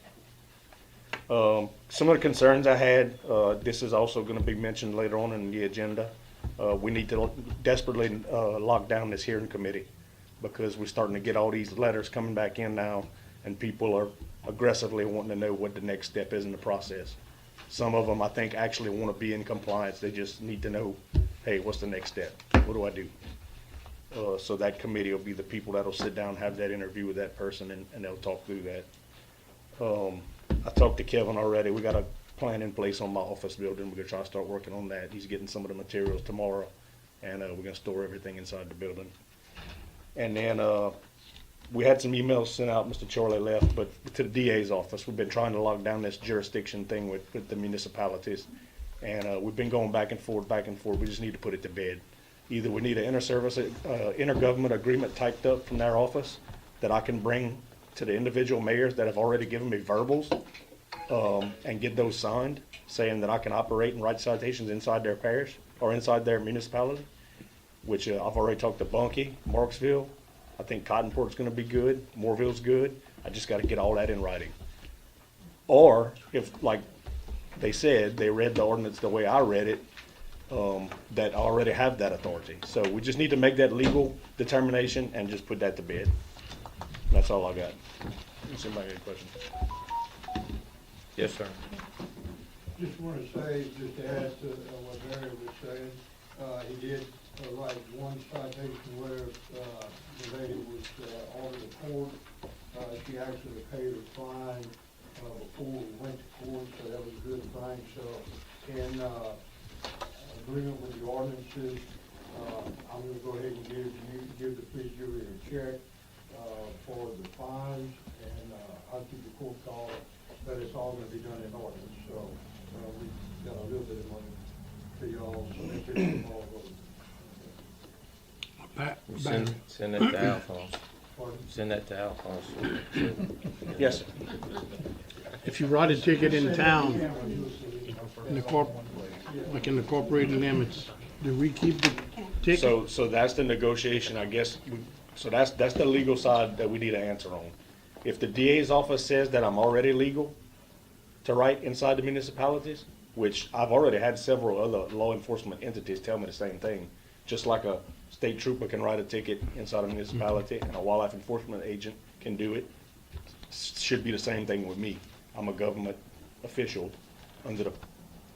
Some of the concerns I had, this is also going to be mentioned later on in the agenda. We need to desperately lock down this hearing committee, because we're starting to get all these letters coming back in now, and people are aggressively wanting to know what the next step is in the process. Some of them, I think, actually want to be in compliance. They just need to know, hey, what's the next step? What do I do? So that committee will be the people that'll sit down, have that interview with that person, and they'll talk through that. I talked to Kevin already. We got a plan in place on my office building. We're gonna try to start working on that. He's getting some of the materials tomorrow, and we're gonna store everything inside the building. And then we had some emails sent out. Mr. Charlie left, but to the DA's office. We've been trying to lock down this jurisdiction thing with the municipalities, and we've been going back and forth, back and forth. We just need to put it to bed. Either we need an intergovernment agreement typed up from their office that I can bring to the individual mayors that have already given me verbals, and get those signed, saying that I can operate and write citations inside their parish or inside their municipality, which I've already talked to Bunkie, Marksville. I think Cottonport's gonna be good, Moorville's good. I just gotta get all that in writing. Or if, like they said, they read the ordinance the way I read it, that I already have that authority. So we just need to make that legal determination and just put that to bed. That's all I got. Somebody got a question? Yes, sir. Just want to say, just to add to what Barry was saying, he did write one citation where the lady was ordered to court. She actually paid her fine before we went to court, so that was a good thing. So in agreement with the ordinances, I'm going to go ahead and give the police jury a check for the fines, and I'll keep the court call, but it's all going to be done in ordinance. So we got a little bit of money to y'all, so they can all go. Send that to Alphonse. Send that to Alphonse. Yes, sir. If you write a ticket in town, in the like in the corporated limits, do we keep the ticket? So that's the negotiation, I guess. So that's the legal side that we need an answer on. If the DA's office says that I'm already legal to write inside the municipalities, which I've already had several other law enforcement entities tell me the same thing, just like a state trooper can write a ticket inside a municipality and a wildlife enforcement agent can do it, should be the same thing with me. I'm a government official under the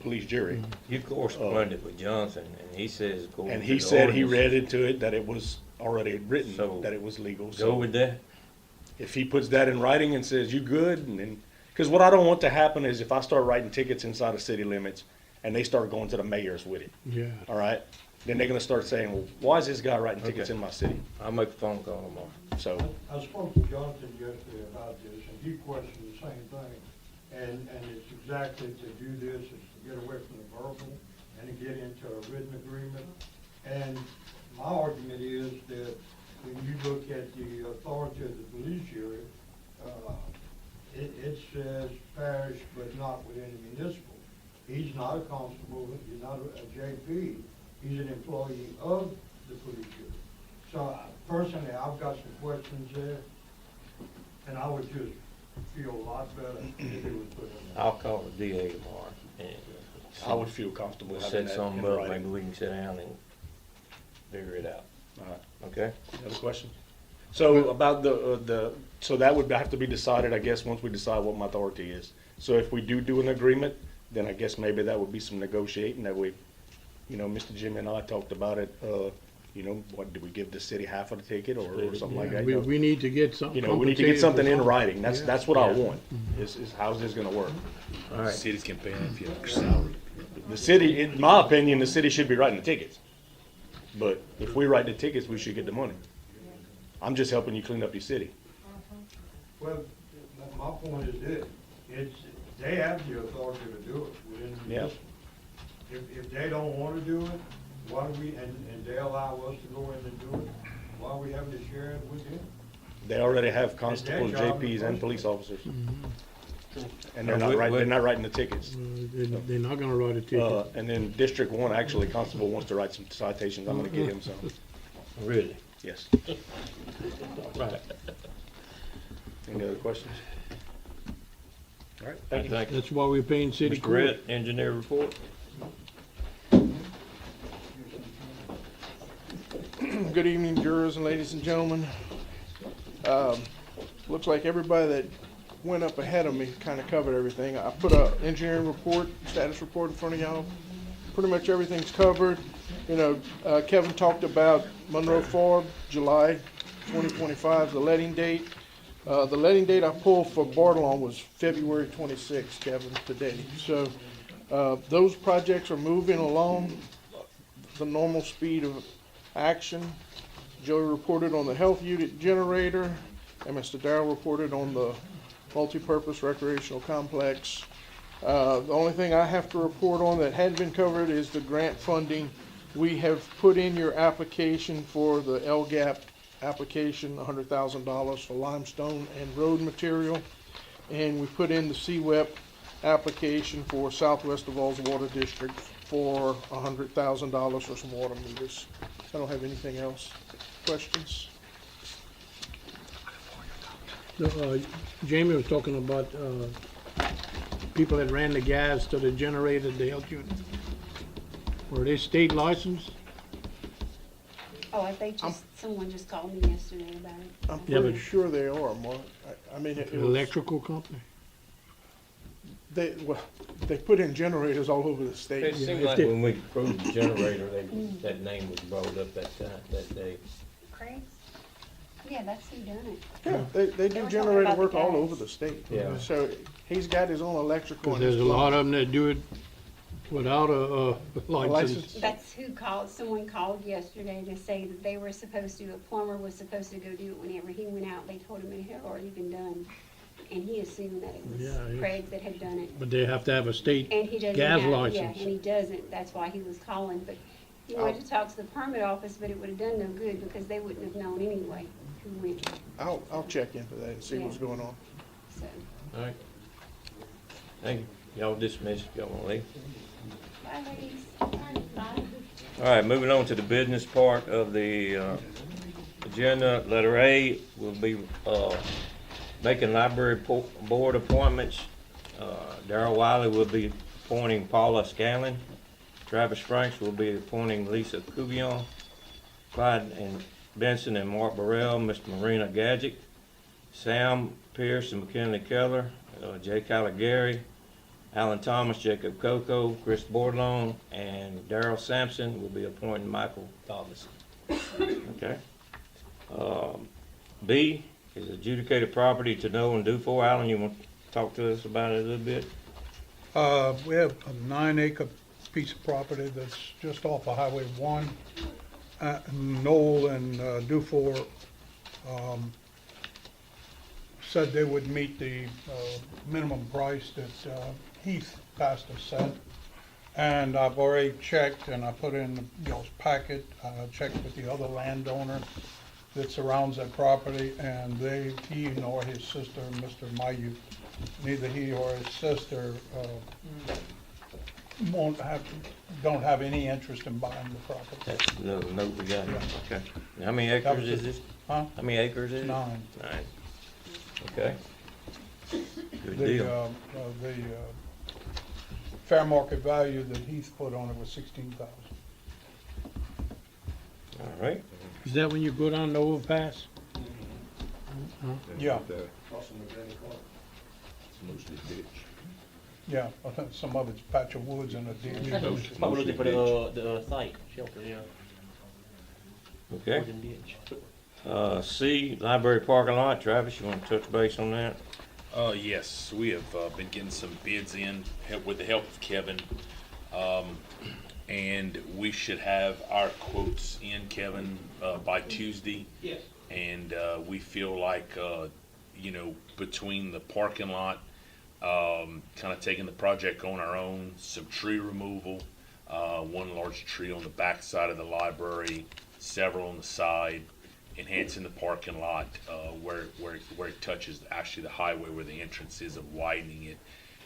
police jury. You corresponded it with Johnson, and he says go. And he said he read into it that it was already written, that it was legal. Go with that. If he puts that in writing and says you good, and then, because what I don't want to happen is if I start writing tickets inside of city limits and they start going to the mayors with it. Yeah. All right. Then they're gonna start saying, well, why is this guy writing tickets in my city? I'll make a phone call tomorrow. So. I spoke to Jonathan yesterday about this, and he questioned the same thing. And it's exactly to do this, is to get away from the verbal and to get into a written agreement. And my argument is that when you look at the authority of the police jury, it says parish, but not within the municipal. He's not a constable, he's not a JP, he's an employee of the police jury. So personally, I've got some questions there, and I would just feel a lot better if it was put in there. I'll call the DA tomorrow, and I would feel comfortable we'll having set that something in up, writing. maybe we can sit down and figure it out. All right. Okay? Other question? So about so that would have to be decided, I guess, once we decide what my authority is. So if we do an agreement, then I guess maybe that would be some negotiating that we, Mr. Jimmy and I talked about it. What, do we give the city half of the ticket or something like that? We need to get something. We need to get something in writing. That's what I want. Mm-hmm. Is how's this gonna work? All right. Cities can pay if you're salary. The city, in my opinion, the city should be writing the tickets. But if we write the tickets, we should get the money. I'm just helping you clean up your city. Well, my point is this, they have the authority to do it within the Yeah. district. If they don't wanna do it, why do we, and they allow us to go in and do it, why are we having to share it with them? They already have constables, It's their job in JPs, the and first police officers. And they're And not we- writing, they're not writing the tickets. They're not gonna write a ticket. And then District One, actually, constable wants to write some citations. I'm gonna get him some. Really? Yes. Right. Any other questions? All right, thank you. Thank you. That's why we're paying city Mr. court. Redd, engineer report. Good evening, jurors and ladies and gentlemen. Looks like everybody that went up ahead of me kind of covered everything. I put a engineering report, status report in front of y'all. Pretty much everything's covered. You know, Kevin talked about Monroe Farm, July 2025 is the letting date. The letting date I pulled for Bartlon was February 26th, Kevin, today. So those projects are moving along the normal speed of action. Joey reported on the health unit generator, and Mr. Darrell reported on the multi-purpose recreational complex. The only thing I have to report on that hadn't been covered is the grant funding. We have put in your application for the LGAP application, $100,000 for limestone and road material. And we put in the CWEP application for Southwest Avoyelles Water District for $100,000 for some water meters. I don't have anything else. Questions? Jamie was talking about, people that ran the gas to the generator, the health unit. Were they state licensed? Oh, I think someone just called me yesterday about it. I'm Yeah, pretty but- sure they are, Mark. I mean, it The was, electrical company? they put in generators all over the state. It seemed like when we approved the generator, that name was brought up that day. Craig's? Yeah, that's who done it. Yeah, they do were talking generator about the work all gas. over the state. Yeah. So he's got his own electrical. Cause and his there's a lot plumbing. of them that do it without a license. license? That's who called, someone called yesterday to say that they were supposed to, a plumber was supposed to go do it whenever he went out. They told him it had already been done. And he assumed that it Yeah, was he- Craig that had done it. But they have to have a state And he doesn't gas have, yeah, license. and he doesn't. That's why he was calling, but he wanted to talk to the permit office, but it would have done no good because they wouldn't have known anyway who went, I'll check into that and see what's Yeah. going on. so. All right. Thank you. Y'all dismissed. Y'all want to leave? Bye, ladies. All right, moving on to the business part of the agenda. Letter A will be making library board appointments. Darrell Wiley will be appointing Paula Scanlon. Travis Franks will be appointing Lisa Cuvion. Clyde and Benson and Mark Burrell, Mr. Marina Gadget, Sam Pierce and McKinley Keller, Jay Caligari, Alan Thomas, Jacob Coco, Chris Bordlone, and Darrell Sampson will be appointing Michael Thomas. Okay. B is adjudicated property to know and do for. Alan, you want to talk to us about it a little bit? We have a 9-acre piece of property that's just off of Highway 1. Noel and Dufour said they would meet the minimum price that Heath passed us set. And I've already checked, and I put in y'all's packet, checked with the other landowner that surrounds that property, and he nor his sister, Mr. Mayu, neither he or his sister don't have any interest in buying the property. That's the note we got. Yeah. Okay. How many That acres was is it. this? Huh? How many acres is it? 9. 9. Okay. Good The, deal. the fair market value that Heath put on it was $16,000. All right. Is that when you go down the overpass? Yeah, It's mostly ditch. yeah, I think some of it's patch of woods and a ditch. Probably looking for the site, shelter, yeah. Okay. C, library parking lot. Travis, you want to touch base on that? Yes, we have been getting some bids in with the help of Kevin. And we should have our quotes in, Kevin, by Tuesday. Yes. And we feel like, you know, between the parking lot, kind of taking the project on our own, some tree removal, one large tree on the back side of the library, several on the side, enhancing the parking lot where it touches actually the highway where the entrance is, of widening it.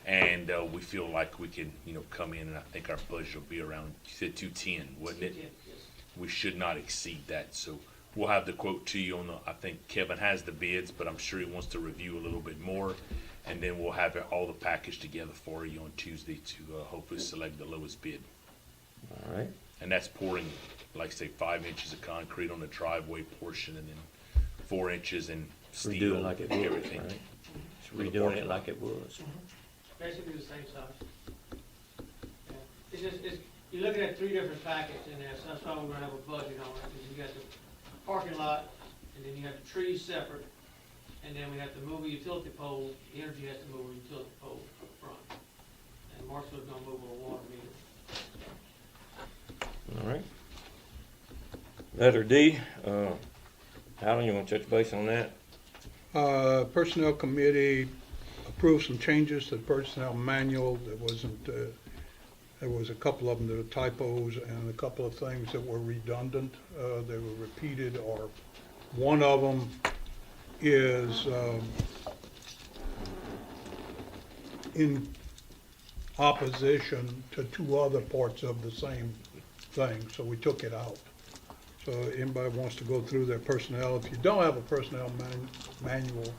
And we feel like we can, you know, come in, and I think our budget will be around, you said 210, wasn't it? 210, yes. We should not exceed that. So we'll have the quote to you on the, I think Kevin has the bids, but I'm sure he wants to review a little bit more. And then we'll have all the package together for you on Tuesday to hopefully select the lowest bid. All right. And that's pouring, like I say, 5 inches of concrete on the driveway portion, and then 4 inches in steel. Redo it like it was, everything. right? Just redoing it like it was. Basically the same size. Yeah. It's just, you're looking at 3 different packets in there, so that's why we're gonna have a budget on it, because you got the parking lot, and then you have the trees separate, and then we have to move a utility pole, the energy has to move a utility pole up front. And Marshall's gonna move a water meter. All right. Letter D, Alan, you want to touch base on that? Personnel committee approved some changes to the personnel manual. There wasn't, there was a couple of them that were typos and a couple of things that were redundant. They were repeated, or one of them is in opposition to 2 other parts of the same thing, so we took it out. So anybody wants to go through their personnel, if you don't have a personnel manual,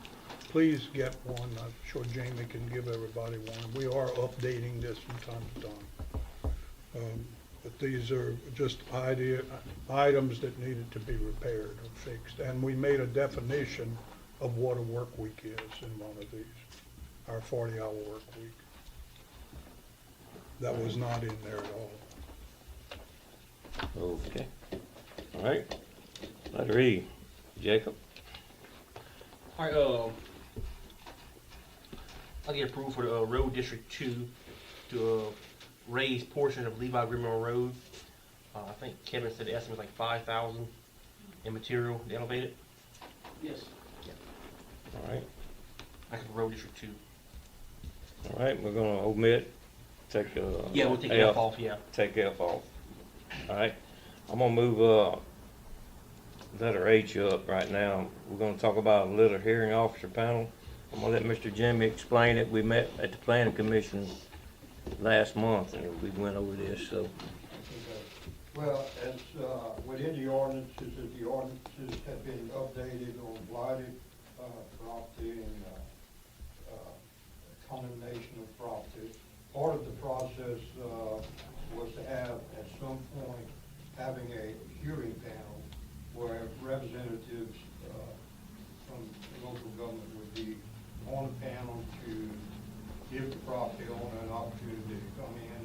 please get one. I'm sure Jamie can give everybody one. We are updating this from time to time. But these are just items that needed to be repaired or fixed. And we made a definition of what a work week is in one of these, our 40-hour work week. That was not in there at all. Okay. All right. Letter E, Jacob. All right, I get approved for the Road District 2 to raise portion of Levi Grimmer Road. I think Kevin said the estimate was like 5,000 in material to elevate it. Yes. Yeah. All right. That's for Road District 2. All right, we're gonna omit, take Yeah, we'll take F off, yeah. Take F off. All right, I'm gonna move letter H up right now. We're gonna talk about a little hearing officer panel. I'm gonna let Mr. Jimmy explain it. We met at the planning commission last month and we went over this, so. Well, as within the ordinances, the ordinances have been updated on blighted property and condemnation of property. Part of the process was to have, at some point, having a hearing panel where representatives from the local government would be on the panel to give the property owner an opportunity to come in,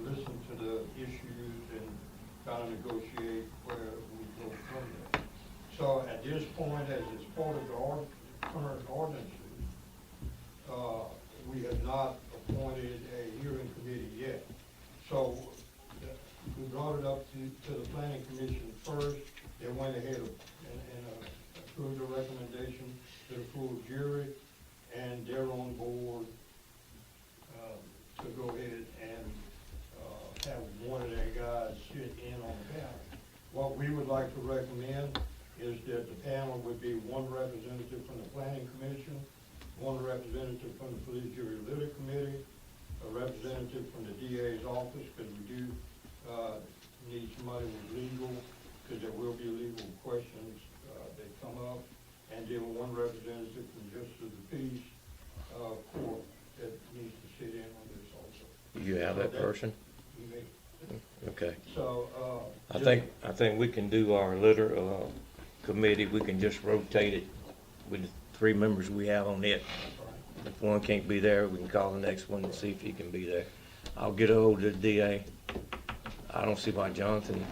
listen to the issues, and kind of negotiate where we go from there. So at this point, as it's part of the current ordinances, we have not appointed a hearing committee yet. So we brought it up to the planning commission first. They went ahead and approved the recommendation to the full jury, and they're on board to go ahead and have one of their guys sit in on the panel. What we would like to recommend is that the panel would be one representative from the planning commission, one representative from the police jury litter committee, a representative from the DA's office, because we do need somebody with legal, because there will be legal questions that come up, and then one representative from justice of the peace court that needs to sit in on this also. You have that person? You may. Okay. So, I think we can do our litter committee. We can just rotate it with the 3 members we have on it. If one can't be there, we can call the next one and see if he can be there. I'll get ahold of the DA. I don't see why Jonathan.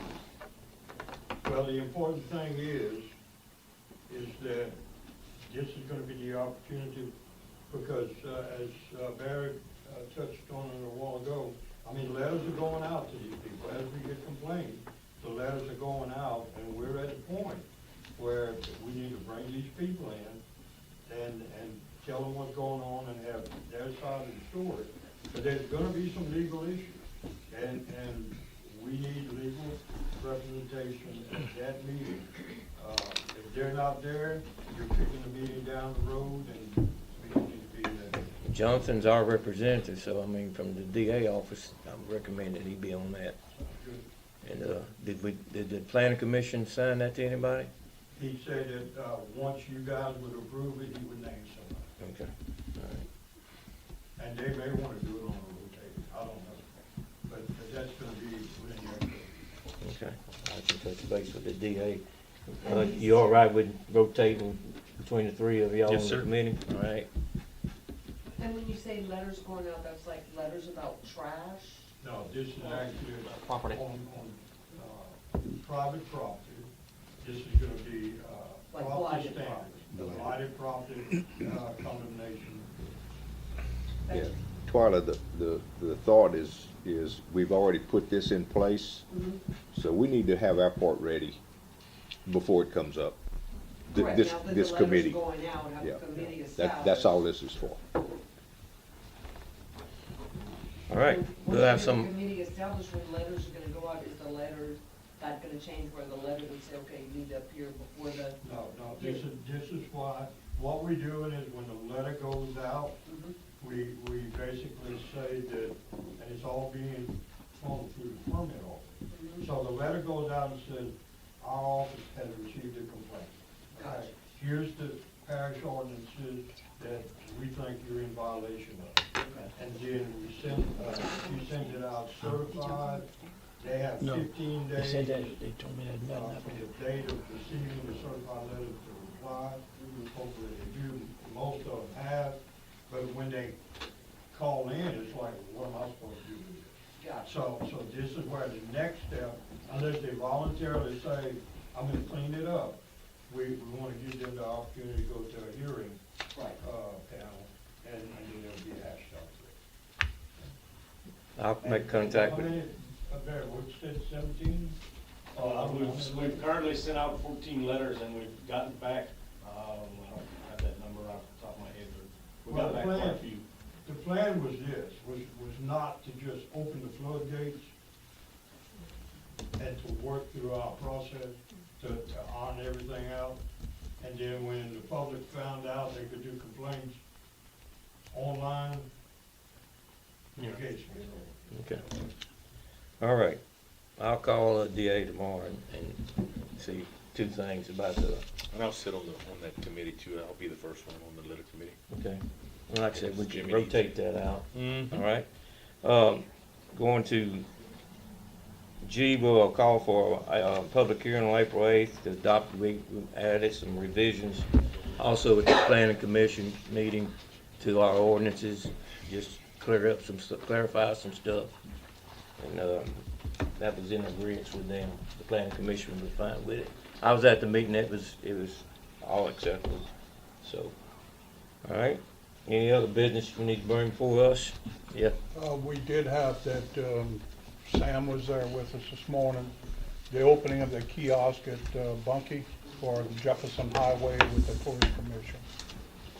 well, the important thing is that this is going to be the opportunity, because as Barry touched on it a while ago, I mean, letters are going out to these people as we get complaints. The letters are going out, and we're at a point where we need to bring these people in and tell them what's going on and have their side of the story. But there's gonna be some legal issues, and we need legal representation at that meeting. If they're not there, you're kicking the meeting down the road, and we don't need to be there. Jonathan's our representative, so I mean, from the DA office, I'm recommending he be on that. And, did the planning commission sign that to anybody? He said that, once you guys would approve it, he would name somebody. Okay, all right. And they may wanna do it on a rotation, I don't know. But that's gonna be within their. Okay, I can touch base with the DA. You all right with rotating between the three of y'all on Yes, the sir. committee? All right. And when you say letters going out, that's like letters about trash? No, this is actually Property. on private property. This is gonna be, Like property blighted standards, blighted property, condemnation. Yeah. Twyla, the thought is we've already put this in place, so we need to have our part ready before it comes up. Correct. This, Now that the this letters committee. going out, have Yeah. a committee That's all this is for. All right, we'll have some, Committee established when letters are gonna go out, is the letter not gonna change where the letter would say, okay, you need to appear before the. No, this is why, what we're doing is when the letter goes out, we basically say that, and it's all being funneled through the permit office. So the letter goes out and says, our office has received a complaint. Gotcha. Here's the parish ordinances that we think you're in violation of. And then we send it out certified. They have No, 15 they days. said that, they told me that From nothing happened. the date of receiving the certified letter to reply. Hopefully they do, most of them have, but when they call in, it's like, what am I supposed to do with this? Gotcha. So this is where the next step, unless they voluntarily say, I'm gonna clean it up, we wanna give them the opportunity to go to a hearing, Right. panel, and then it'll be hashed out. I'll make contact with, Barry, what's it, 17? We've currently sent out 14 letters and we've gotten back, I don't have that number off the top of my head, but we've gotten back quite a few. The plan was this, was not to just open the floodgates and to work through our process, to iron everything out. And then when the public found out they could do complaints online, the gates were open. okay. All right, I'll call the DA tomorrow and see two things about the, And I'll sit on that committee too. I'll be the first one on the letter committee. okay. Well, like I said, we can Jimmy rotate that out, all right? Going to G, we'll call for a public hearing on April 8th to adopt, we added some revisions also at the planning commission meeting to our ordinances, just clear up some stuff, clarify some stuff. And, that was in agreement with them. The planning commission was fine with it. I was at the meeting, it was all acceptable, so. All right, any other business we need to bring before us? Yeah, We did have that, Sam was there with us this morning, the opening of the kiosk at Bunkie for the Jefferson Highway with the Tourist Commission.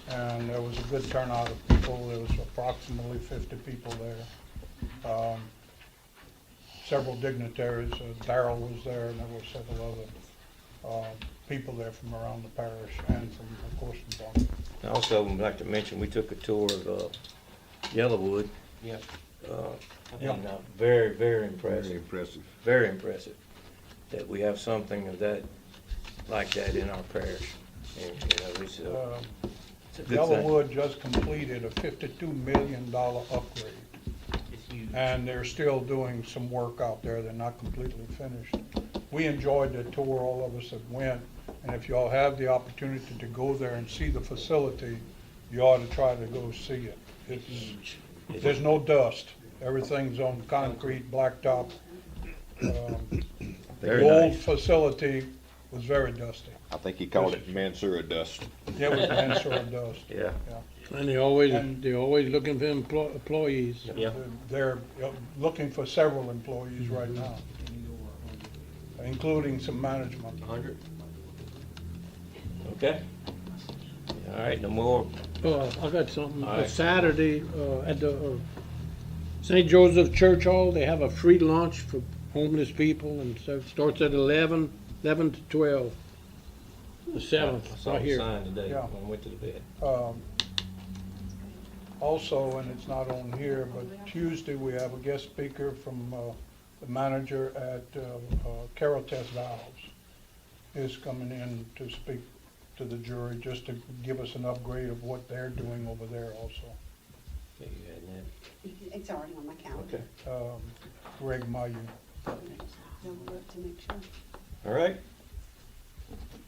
And there was a good turnout of people, there was approximately 50 people there. Several dignitaries, Darrell was there, and there were several other people there from around the parish and from, of course, from Bunkie. also, I'd like to mention, we took a tour of Yellowwood. Yeah. And very, very impressive. Very impressive. Very impressive that we have something of that, like that in our parish. And, you know, it's a good thing. Yellowwood just completed a $52 million upgrade. It's huge. And they're still doing some work out there. They're not completely finished. We enjoyed the tour, all of us that went. And if y'all have the opportunity to go there and see the facility, you ought to try to go see it. It's huge. There's no dust. Everything's on concrete, blacktop. The Very old nice. facility was very dusty. I think he called it Mansura dust. Yeah, it was Mansura dust. Yeah. And they're always looking for employees. Yeah. They're looking for several employees right now, including some management. 100? Okay. All right, no more. I got something. All right. Saturday, at the St. Joseph Church Hall, they have a free lunch for homeless people, and so it starts at 11 to 12. The 7th, I saw right the here. sign today Yeah. when I went to the bed. Also, and it's not on here, but Tuesday we have a guest speaker from the manager at Carroll Test Valves is coming in to speak to the jury, just to give us an upgrade of what they're doing over there also. Okay, you had that. It's already on my calendar. Okay. Greg Mayu. Double look to make sure. All right.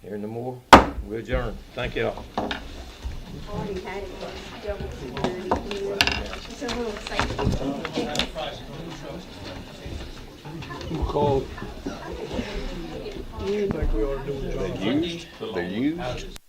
Hearing no more, we adjourn. Thank y'all. Already had it, double security, it's a little safety. Who called? I think we ought to do a job. They're used.